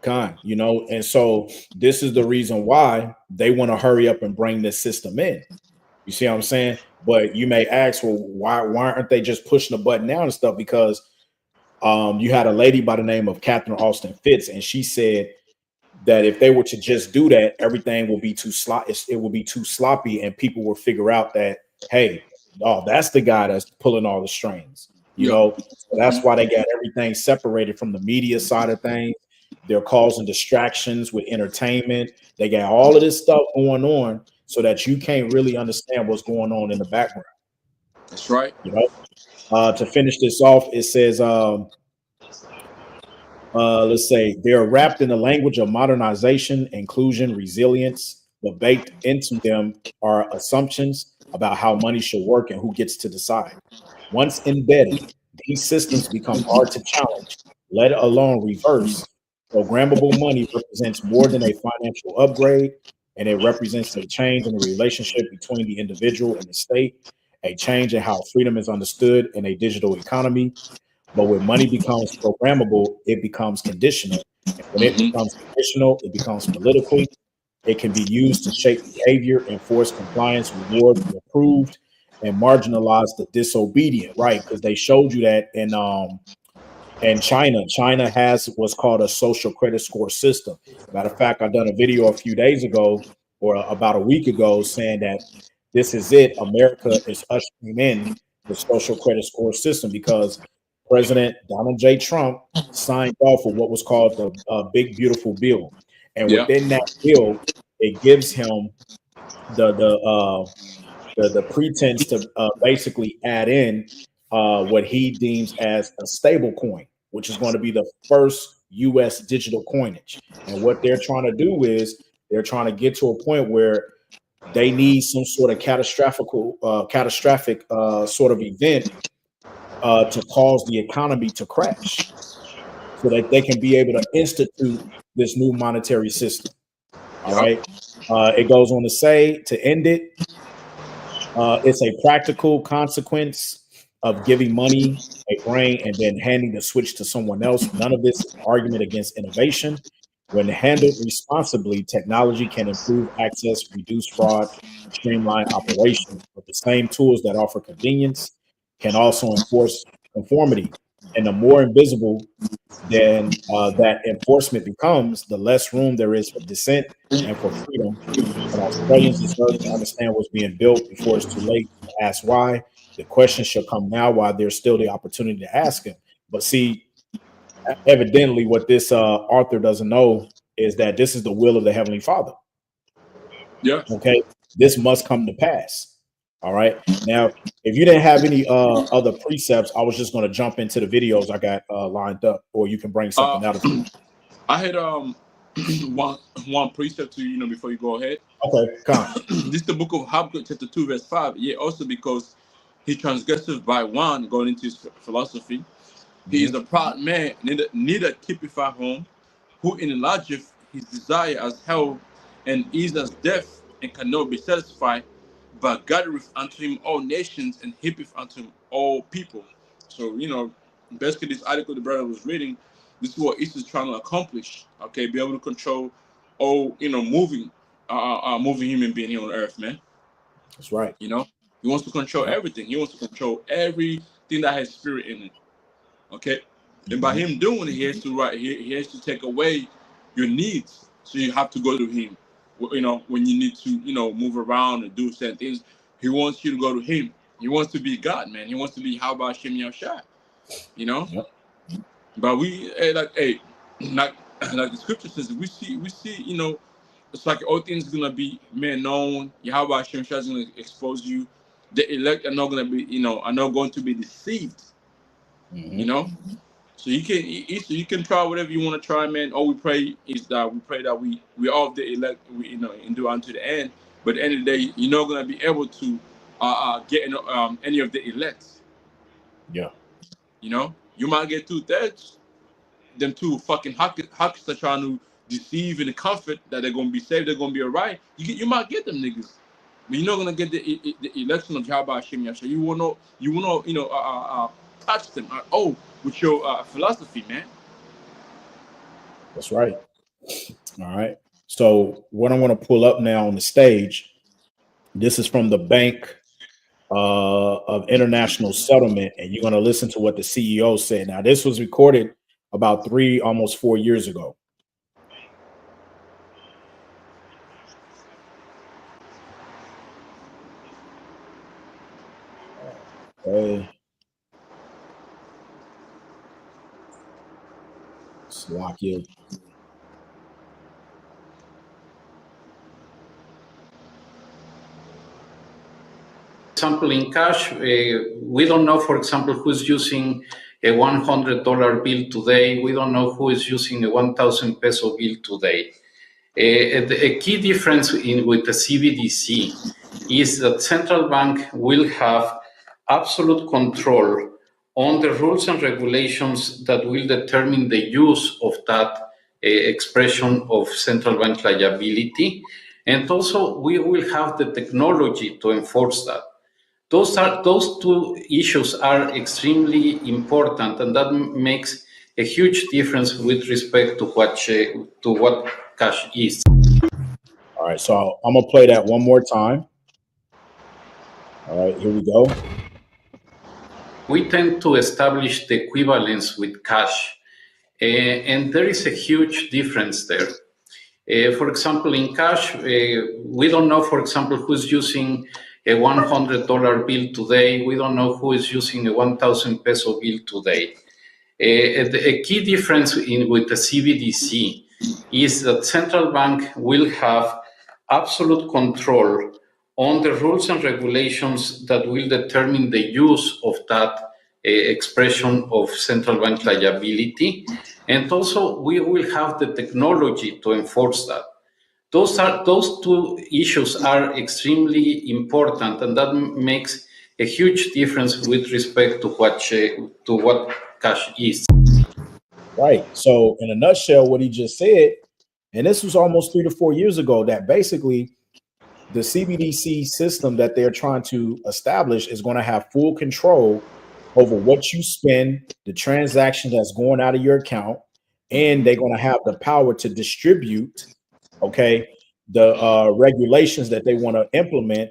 and so this is the reason why they want to hurry up and bring this system in. You see what I'm saying? But you may ask, well, why aren't they just pushing the button down and stuff? Because you had a lady by the name of Catherine Austin Fitz, and she said that if they were to just do that, everything will be too sloppy. It will be too sloppy, and people will figure out that, hey, oh, that's the guy that's pulling all the strings. Yep. So that's why they got everything separated from the media side of things. They're causing distractions with entertainment. They got all of this stuff going on so that you can't really understand what's going on in the background. That's right. To finish this off, it says, let's say they are wrapped in the language of modernization, inclusion, resilience, but baked into them are assumptions about how money should work and who gets to decide. Once embedded, these systems become hard to challenge, let alone reverse. Programmable money represents more than a financial upgrade, and it represents a change in the relationship between the individual and the state, a change in how freedom is understood in a digital economy. But when money becomes programmable, it becomes conditional. And when it Hmm. becomes conditional, it becomes political. It can be used to shape behavior, enforce compliance, reward the approved, and marginalize the disobedient, right? Because they showed you that in China. China has what's called a social credit score system. Matter of fact, I've done a video a few days ago or about a week ago saying that this is it. America is ushering in the social credit score system because President Donald J. Trump signed off of what was called the Big Beautiful Bill, and Yeah. within that bill, it gives him the the uh, the pretense to basically add in what he deems as a stable coin, which is going to be the first U.S. digital coinage. And what they're trying to do is they're trying to get to a point where they need some sort of catastrophic sort of event to cause the economy to crash, so that they can be able to institute this new monetary system. All Yep. right. It goes on to say to end it. It's a practical consequence of giving money a brain and then handing the switch to someone else. None of this is an argument against innovation. When handled responsibly, technology can improve access, reduce fraud, and streamline operations. But the same tools that offer convenience can also enforce conformity. And the more invisible then that enforcement becomes, the less room there is for dissent and for freedom. And Australians deserve to understand what's being built before it's too late to ask why. The question should come now while there's still the opportunity to ask him. But see, evidently, what this author doesn't know is that this is the will of the Heavenly Father. Yeah. Okay, this must come to pass. All right. Now, if you didn't have any other precepts, I was just going to jump into the videos I got lined up, or you can bring Uh, something out. I had one one precept to before you go ahead. Okay, come. This is the book of Habakkuk, chapter 2, verse 5. Yeah, also because he transgresseth by one, going into his philosophy. He is Mhm. a proud man, neither keepeth at home, who enlargeth his desire as hell, and is as death. and cannot be satisfied, but gathereth unto him all nations and heapeth unto him all people. So, basically, this article the brother was reading, this is what East is trying to accomplish. Okay, be able to control all, moving human being here on earth, man. That's right. He wants to control Yep. everything. He wants to control everything that has spirit in it. Okay, and by Mhm. him doing it, he has to he has to take away your needs. So you have to go to him. When you need to, move around and do certain things, he wants you to go to him. He wants to be God, man. He wants to be how about Shem Yahshua, you know. Yep. But like like the scripture says, we see, it's like all things gonna be made known. Yahweh Hashem Shah is gonna expose you. The elect are not gonna be, are not going to be deceived. You Hmm. know, so you can try whatever you want to try, man. All we pray is that we all the elect, endure unto the end. But at the end of the day, you're not gonna be able to get any of the elects. Yeah. You might get 2/3. Them two fucking huckers are trying to deceive and comfort that they're gonna be saved, they're gonna be alright. You might get them niggas, but you're not gonna get the election of Yahweh Hashem Yahshua. You will not touch them at all with your philosophy, man. That's right. All right. So what I'm going to pull up now on the stage, this is from the Bank of International Settlement, and you're going to listen to what the CEO said. Now, this was recorded about almost 4 years ago. Okay. Slovakia. Example, in cash, we don't know, for example, who's using a $100 bill today. We don't know who is using a 1,000 peso bill today. A key difference with the CBDC is that central bank will have absolute control on the rules and regulations that will determine the use of that expression of central bank liability. And also, we will have the technology to enforce that. Those two issues are extremely important, and that makes a huge difference with respect to what cash is. All right. So I'm going to play that one more time. All right. Here we go. We tend to establish the equivalence with cash, and there is a huge difference there. For example, in cash, we don't know, for example, who's using a $100 bill today. We don't know who is using a 1,000 peso bill today. A key difference with the CBDC is that central bank will have absolute control on the rules and regulations that will determine the use of that expression of central bank liability. And also, we will have the technology to enforce that. Those two issues are extremely important, and that makes a huge difference with respect to what cash is. Right. So in a nutshell, what he just said, and this was almost 3 to 4 years ago, that basically the CBDC system that they're trying to establish is going to have full control over what you spend, the transaction that's going out of your account, and they're going to have the power to distribute, okay, the regulations that they want to implement,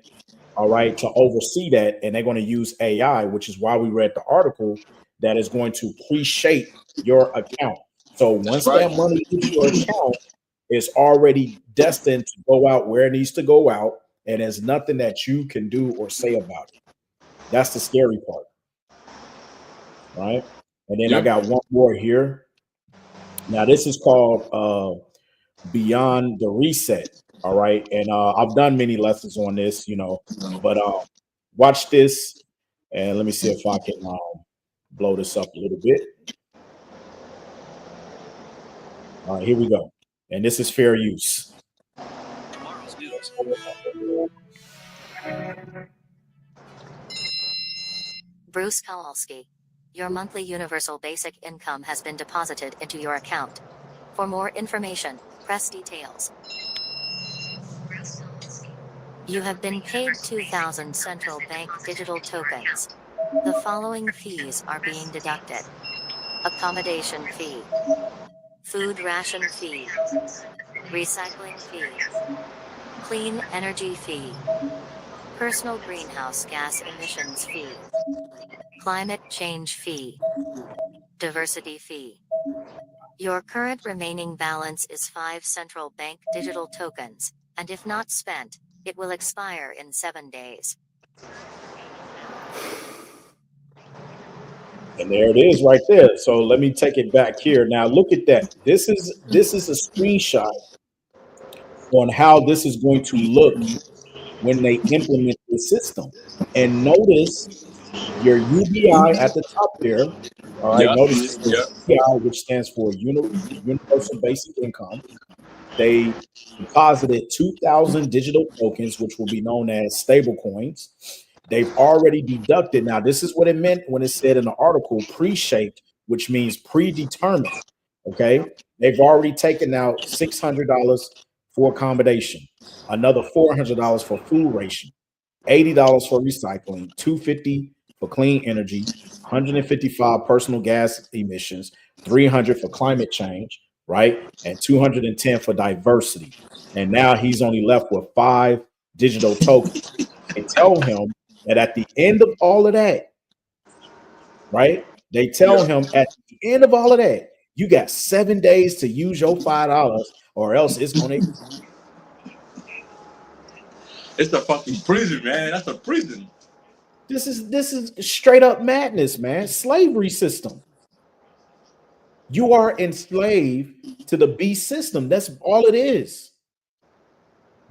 all right, to oversee that. And they're going to use AI, which is why we read the article, that is going to pre-shape your account. So once Right. that money hits your account, it's already destined to go out where it needs to go out, and there's nothing that you can do or say about it. That's the scary part, right? And then I Yep. got one more here. Now this is called Beyond the Reset. All right, and I've done many lessons on this, but watch this, and let me see if I can blow this up a little bit. All right, here we go, and this is fair use. Tomorrow's news. Bruce Kowalski. Your monthly universal basic income has been deposited into your account. For more information, press details. You have been paid 2,000 central bank digital tokens. The following fees are being deducted: accommodation fee, food ration fee, recycling fee, clean energy fee, personal greenhouse gas emissions fee, climate change fee, diversity fee. Your current remaining balance is 5 central bank digital tokens, and if not spent, it will expire in 7 days. And there it is right there. So let me take it back here. Now look at that. This is a screenshot on how this is going to look when they implement the system. And notice your UBI at the top there. All right. Yeah, I Notice see it it. says Yeah. UBI, which stands for Universal Basic Income. They deposited 2,000 digital tokens, which will be known as stable coins. They've already deducted. Now, this is what it meant when it said in the article pre-shaped, which means predetermined. Okay. They've already taken out $600 for accommodation, another $400 for food ration, $80 for recycling, $250 for clean energy, 155 personal gas emissions, 300 for climate change, right? And 210 for diversity. And now he's only left with 5 digital tokens. They tell him that at the end of all of that, right? They tell Yeah. him at the end of all of that, you got 7 days to use your $5 or else it's going to. It's a fucking prison, man. That's a prison. This is straight up madness, man. Slavery system. You are enslaved to the beast system. That's all it is.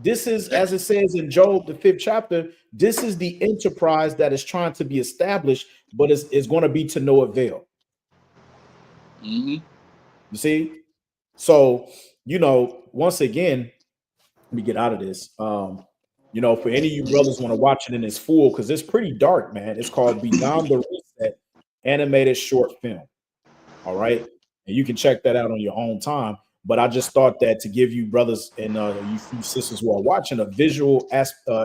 This is, as it says in Job, the 5th chapter, this is the enterprise that is trying to be established, but it's going to be to no avail. Mm-hmm. You see? So, once again, let me get out of this. For any of you brothers want to watch it in its full, because it's pretty dark, man. It's called Beyond the Reset animated short film. All right. And you can check that out on your own time. But I just thought that to give you brothers and you few sisters who are watching a visual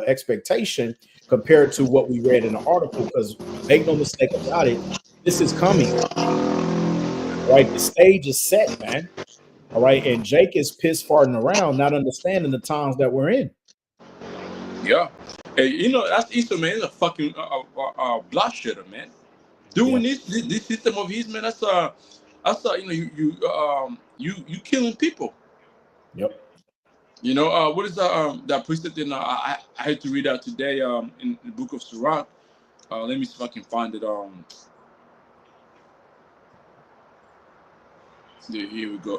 expectation compared to what we read in the article, because make no mistake about it, this is coming. All right. The stage is set, man. All right. And Jake is piss farting around, not understanding the times that we're in. Yeah. Hey, that's Easter, man. It's a fucking blood shitter, man. Yeah. Doing this system of his, man. You killing people. Yep. What is that precept in I had to read out today in the book of Sirach. Let me see if I can find it. Here we go.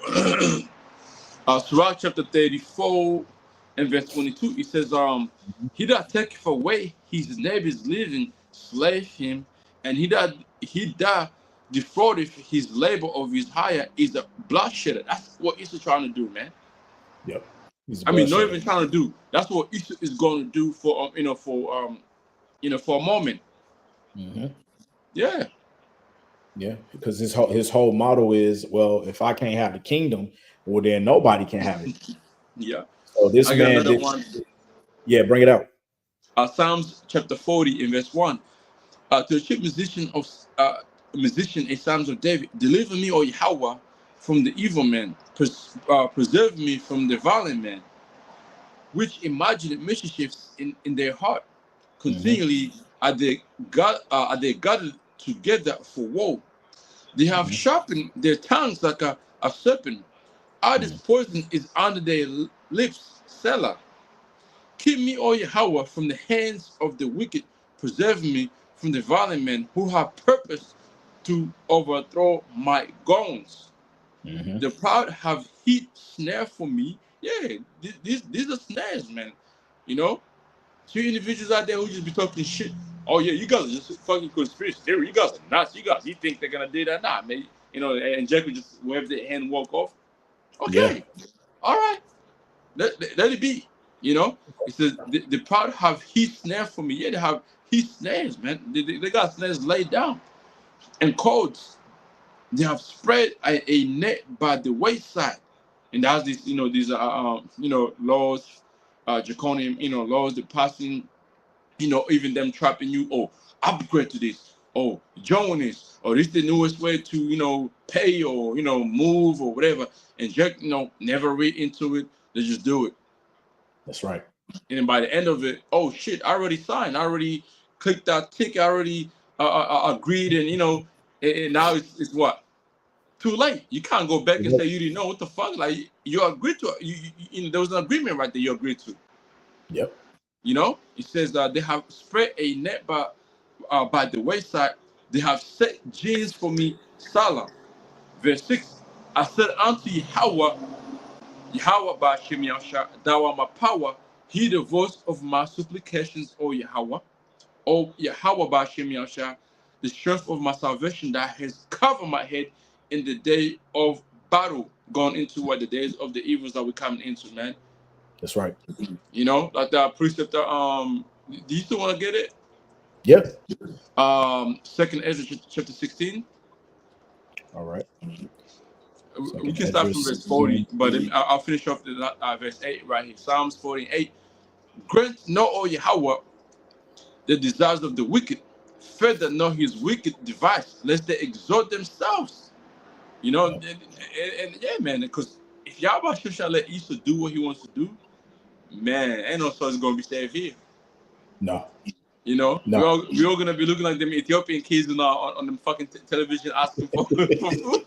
Sirach chapter 34 and verse 22. It says, he that taketh away his neighbor's living, slave him, and he that defraudeth his labor of his hire is a bloodshed. That's what Issa trying to do, man. Yep. He's a I mean, not bloodshed. even trying to do. That's what Issa is going to do for for a moment. Mm-hmm. Yeah. Yeah, because his whole motto is, well, if I can't have the kingdom, well, then nobody can have it. Yeah. So this I got man another did. one. Yeah, bring it out. Psalms chapter 40 in verse 1. To the chief musician, a Psalms of David, deliver me, O Yahweh, from the evil man, preserve me from the violent man, which imagine mischiefs in their heart. Mm-hmm. Continually are they gathered together for war. They have Mm-hmm. sharpened their tongues like a serpent. All this poison is under their lips, Selah. Keep me, O Yahweh, from the hands of the wicked. Preserve me from the violent men who have purpose to overthrow my goings. Mm-hmm. The proud have heaped snare for me. Yeah, these are snares, man. You know, two individuals out there who just be talking shit. Oh yeah, you guys are just fucking conspiracy theory. You guys are nuts. You think they're gonna do that? Nah, man. And Jack would just wave their hand and walk off. Yeah. Okay, all right. Let it be. It says the proud have heat snares for me. Yeah, they have heat snares, man. They got snares laid down and cords. They have spread a net by the wayside, and that's this. These laws. draconian, laws, the passing, even them trapping you. Oh, upgrade to this. Oh, join this. Or this the newest way to, pay or, move or whatever. And just, never read into it. They just do it. That's right. And then by the end of it, oh shit, I already signed. I already clicked that tick. I already agreed. And, and now it's what? Too late. You can't go back and say you didn't know what the fuck. Like you agreed to there was an agreement right there you agreed to. Yep. It says that they have spread a net by the wayside. They have set gins for me, Salah. Verse 6. I said unto Yahweh by Shem Yahshua, thou art my power. Hear the voice of my supplications, O Yahweh. O Yahweh by Shem Yahshua, the strength of my salvation that has covered my head in the day of battle, gone into what the days of the evils that we're coming into, man. That's right. Like that precept. Do you still want to get it? Yep. Second Ezra chapter 16. All right. We can start from verse 40, but then I'll finish off the verse 8 right here. Psalms 48. Grant not, O Yahweh, the desires of the wicked, further not his wicked device, lest they exalt themselves. And yeah, man, because if Yahweh shall let Esau do what he wants to do, man, ain't no source gonna be saved here. No. No. We're all gonna be looking like them Ethiopian kids on them fucking television asking for food.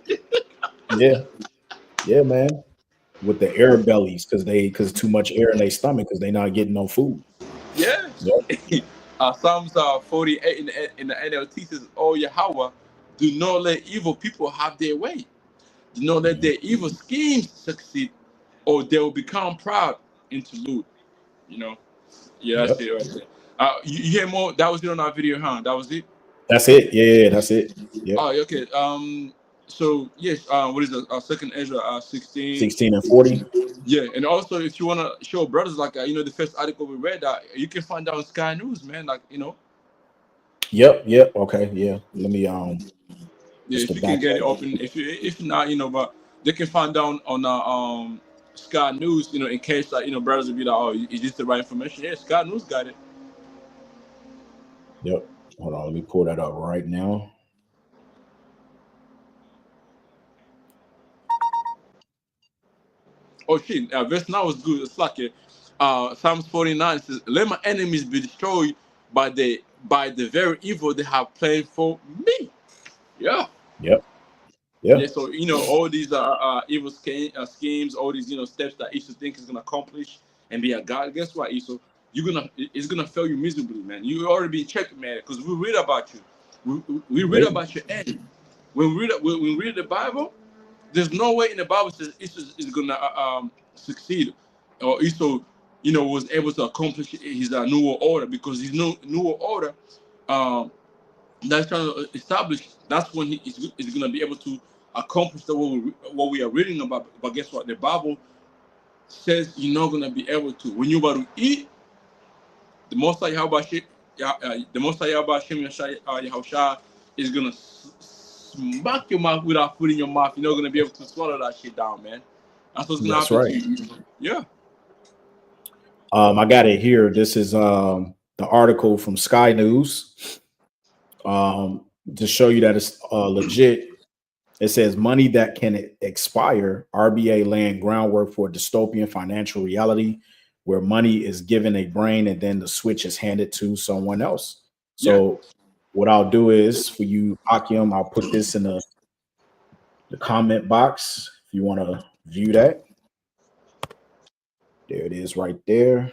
Yeah, man. With the air bellies, because too much air in their stomach because they not getting no food. Yeah. Yep. Psalms 48 in the NLT says, "Oh Yahweh, do not let evil people have their way. Do not let their evil schemes succeed, or they will become proud into loot." Yeah, that's it right there. You hear more? That was it on our video, huh? That was it. That's it. Yeah, that's it. Yeah. Oh, okay. So yes. What is it? Second Ezra 16 and 40. Yeah, and also if you wanna show brothers like the first article we read that you can find out on Sky News, man. Like Yep. Okay. Yeah. Let me Yeah, if you can get it open. If not, but they can find out on Sky News. In case brothers will be like, oh, is this the right information? Yeah, Sky News got it. Yep. Hold on. Let me pull that up right now. Oh shit! Verse 9 was good. It's like Psalms 49 says, "Let my enemies be destroyed by the very evil they have planned for me." Yeah. Yep. Yeah. So all these evil schemes, all these steps that Esau think is gonna accomplish and be a god. Guess what, Esau? It's gonna fail you miserably, man. You already been checked, man, because we read about you. We read about your end. When we read the Bible, there's no way in the Bible says Esau is gonna succeed, or Esau, was able to accomplish his newer order, because his newer order, that's trying to establish. That's when he is gonna be able to accomplish what we are reading about. But guess what? The Bible says you're not gonna be able to. When you're about to eat, the Most High Yahushua is gonna smack your mouth without food in your mouth. You're not gonna be able to swallow that shit down, man. That's what's gonna happen to you. Yeah. I got it here. This is the article from Sky News. To show you that it's legit. It says money that can expire. RBA laying groundwork for a dystopian financial reality where money is given a brain and then the switch is handed to someone else. So what I'll do is, for you, Akim, I'll put this in the comment box if you want to view that. There it is right there.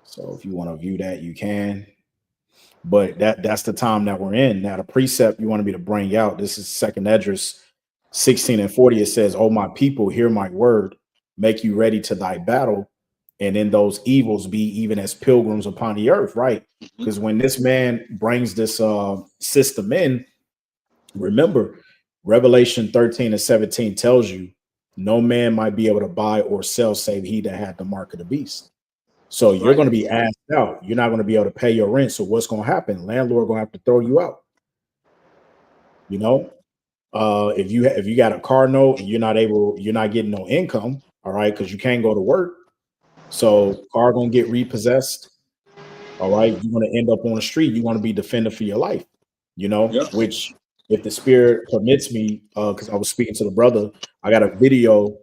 So if you want to view that, you can. But that's the time that we're in. Now, the precept you wanted me to bring out, this is Second Esdras 16 and 40. It says, "Oh, my people, hear my word, make you ready to thy battle, and in those evils be even as pilgrims upon the earth," right? Because when this man brings this system in, remember, Revelation 13 and 17 tells you no man might be able to buy or sell save he that had the mark of the beast. So you're going to be asked out. You're not going to be able to pay your rent. So what's going to happen? Landlord going to have to throw you out. If you got a car note and you're not getting no income, All right, because you can't go to work, so car gonna get repossessed. All right, you're gonna end up on the street. You want to be defended for your life. Yeah. Which if the spirit permits me, because I was speaking to the brother, I got a video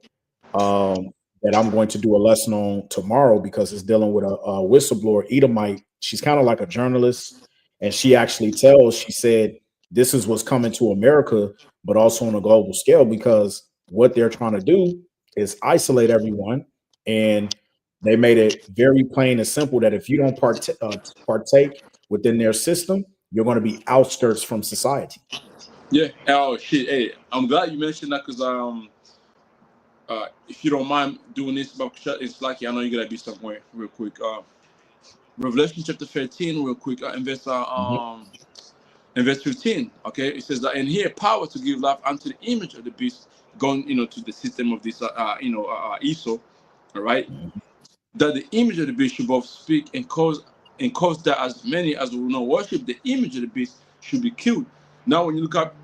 um, that I'm going to do a lesson on tomorrow because it's dealing with a whistleblower Edomite. She's kind of like a journalist, and she said, this is what's coming to America, but also on a global scale because what they're trying to do is isolate everyone. And they made it very plain and simple that if you don't partake within their system, you're going to be outskirts from society. Yeah. Oh shit. Hey, I'm glad you mentioned that because if you don't mind doing this about it's lucky. I know you're gonna be somewhere real quick. Revelation chapter 13, real quick. Mhm. In verse 15. Okay, it says that, and here power to give life unto the image of the beast, going to the system of this Esau. All right, Mhm. that the image of the beast should both speak and cause that as many as will not worship the image of the beast should be killed. Now, when you look up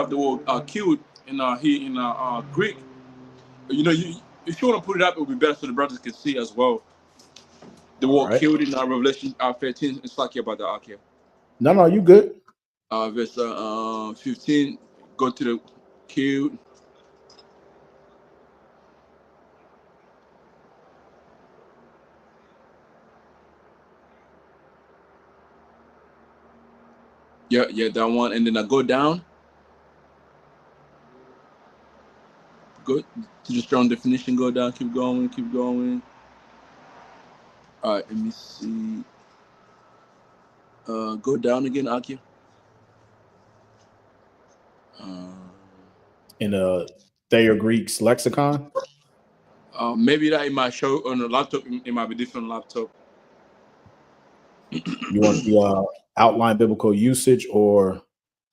the word killed in here in Greek, if you want to put it up, it would be better so the brothers can see as well. The All word right. killed in Revelation 13. It's like about the Ark here. No, no, you good. Verse 15. Go to the killed. Yeah, yeah, that one. And then I go down. Go to the strong definition. Go down. Keep going. Keep going. All right. Let me see. Go down again, Aki. Uh, In a Thayer Greek's lexicon. maybe that it might show on the laptop. It might be different laptop. You want the outline biblical usage, or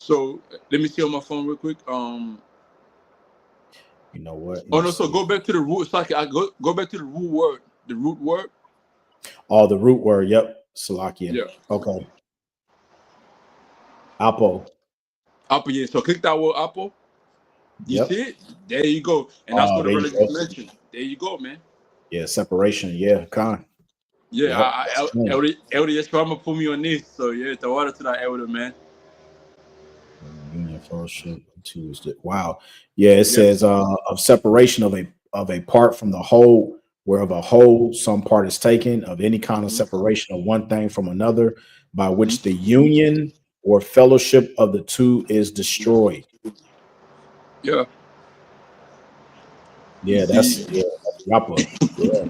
So let me see on my phone real quick. you know what? Let Oh me no. So see. go back to the root. It's like I go back to the root word. The root word. Oh, the root word. Yep, Salakia. Yeah. Okay, Apo. Apple. Yeah. So click that word Apple. You Yep. see it? There you go. And that's Oh, what the there you brother go. just mentioned. There you go, man. Yeah, separation. Yeah, con. Yeah, Yep. That's him. Elder Yeshua put me on this. So yeah, the water to that elder, man. Union fellowship Tuesday. Wow. Yeah, it Yeah. says of separation of a part from the whole, where of a whole some part is taken, of any kind of Hmm. separation of one thing from another, by Hmm. which the union or fellowship of the two is destroyed. Yeah. You Yeah, see. that's Yapa. Yeah.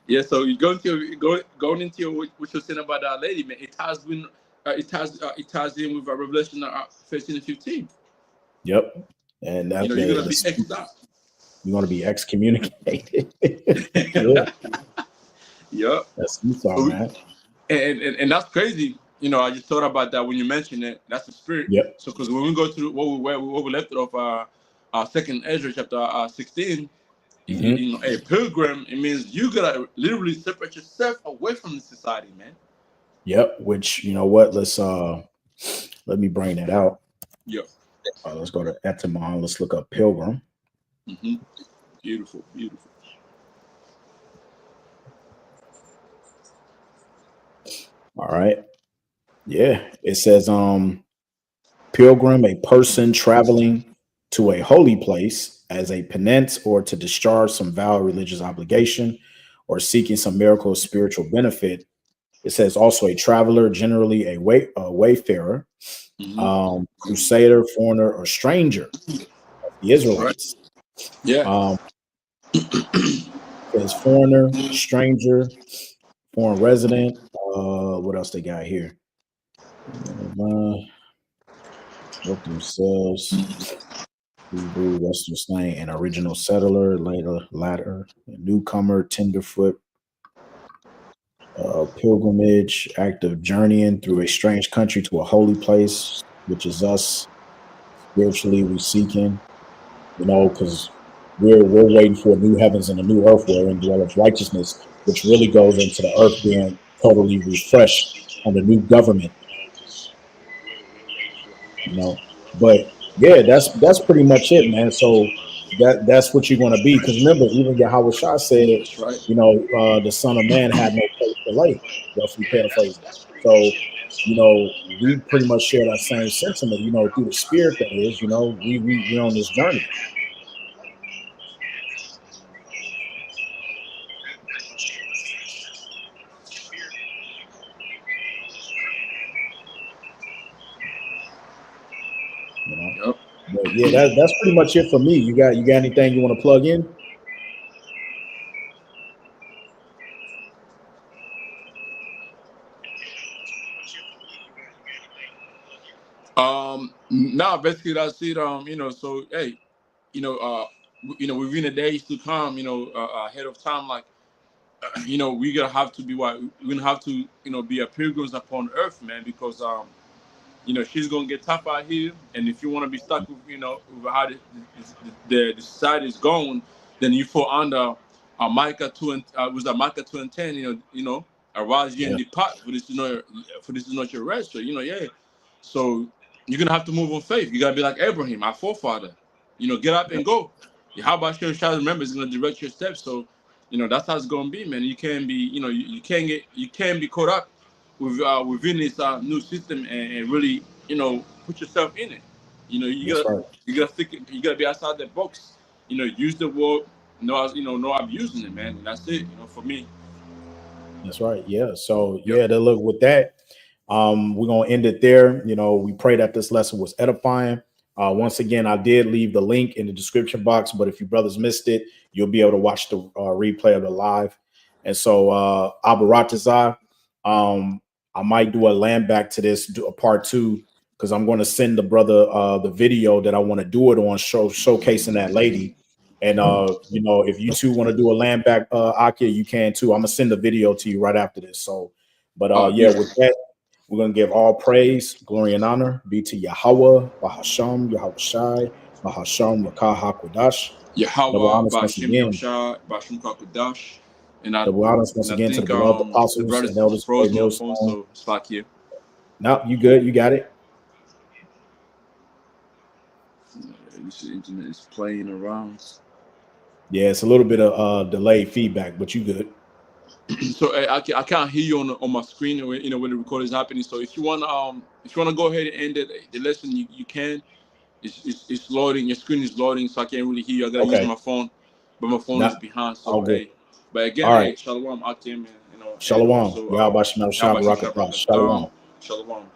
Yeah. So you going into what you're saying about that lady, man. It ties in with Revelation 13 and 15. Yep. And that You're gonna be the X'd out. you're gonna be excommunicated. Yeah, Yeah. that's Esau, So man. and that's crazy. I just thought about that when you mentioned it. That's the spirit. Yep. So because when we go through what we left it off, second Ezra chapter 16, Hmm. a pilgrim, it means you gotta literally separate yourself away from the society, man. Yep. Which you know what? Let me bring that out. Yeah. Let's go to etymon. Let's look up pilgrim. Hmm. Beautiful, beautiful. All right. Yeah. It says pilgrim, a person traveling to a holy place as a penance or to discharge some vow or religious obligation or seeking some miracle or spiritual benefit. It says also a traveler, generally a wayfarer, Hmm. crusader, foreigner, or stranger, the Right. Israelites. Yeah. Um, says foreigner, stranger, foreign resident. What else they got here? Work themselves, Hebrew, Western slang, an original settler, latter, a newcomer, tenderfoot, pilgrimage, act of journeying through a strange country to a holy place, which is us spiritually we seeking, because we're waiting for a new heavens and a new earth wherein dwelleth righteousness, which really goes into the earth being totally refreshed under new government, you know. But yeah, that's pretty much it, man. So that's what you're going to be. Because remember, even Yahweh Shah said, That's right. the Son of Man had no place to lay. Roughly paraphrasing. So, we pretty much share that same sentiment. Through the spirit that is. We're on this journey. You know. Yep. But yeah, that's pretty much it for me. You got anything you want to plug in? Now basically that's it. So hey, within the days to come, ahead of time, like, we're gonna have to be what we're gonna have to, be a pilgrims upon earth, man, because she's gonna get tough out here, and if you want to be stuck with, with how the society is going, then you fall under Micah 2 and was that Micah 2:10, arise ye and Yeah, depart, for this is not your rest. So yeah. So you're gonna have to move on faith. You gotta be like Abraham, our forefather. Get up yeah, and go. How about your child? Remember, it's gonna direct your steps. So, that's how it's gonna be, man. You can't be, you can't be caught up within this new system, and really, put yourself in it. that's right. You gotta stick it, you gotta be outside the box. Use the word, no abusing it, man. And that's it. For me. That's right. Yeah. So Yep. yeah, to look with that. We're gonna end it there. We pray that this lesson was edifying. Once again, I did leave the link in the description box, but if you brothers missed it, you'll be able to watch the replay of the live. And so, Abaratazar, I might do a land back to this, do a part two, because I'm going to send the brother the video that I want to do it on, showcasing that lady. And if you two want to do a land back, Akia, you can too. I'm gonna send the video to you right after this. So, but yeah, Beautiful. with that, we're gonna give all praise, glory, and honor be to Yahweh, Bahasham, Yahweh Shai, Bahasham, Yakah HaKodash. Double Yahweh, honors once Bashim again. Yosha, Bashim Kakudash. And I Double honors once and I again to the think beloved the apostles brother and is elders of Great frozen on the phone, Millstone. so it's like you. No, you good. You got it. This internet is playing around. Yeah, it's a little bit of delayed feedback, but you good. So I can't hear you on my screen when when the record is happening. So if you want to go ahead and end the lesson, you can. It's loading. Your screen is loading, so I can't really hear you. I gotta use Okay. my phone, but my phone is Not behind. all So good. hey, but again, All right. hey, shalom, Akim, and Shalom. also Yahweh Shem how about Shabbat Shabbat Shalom. Shalom.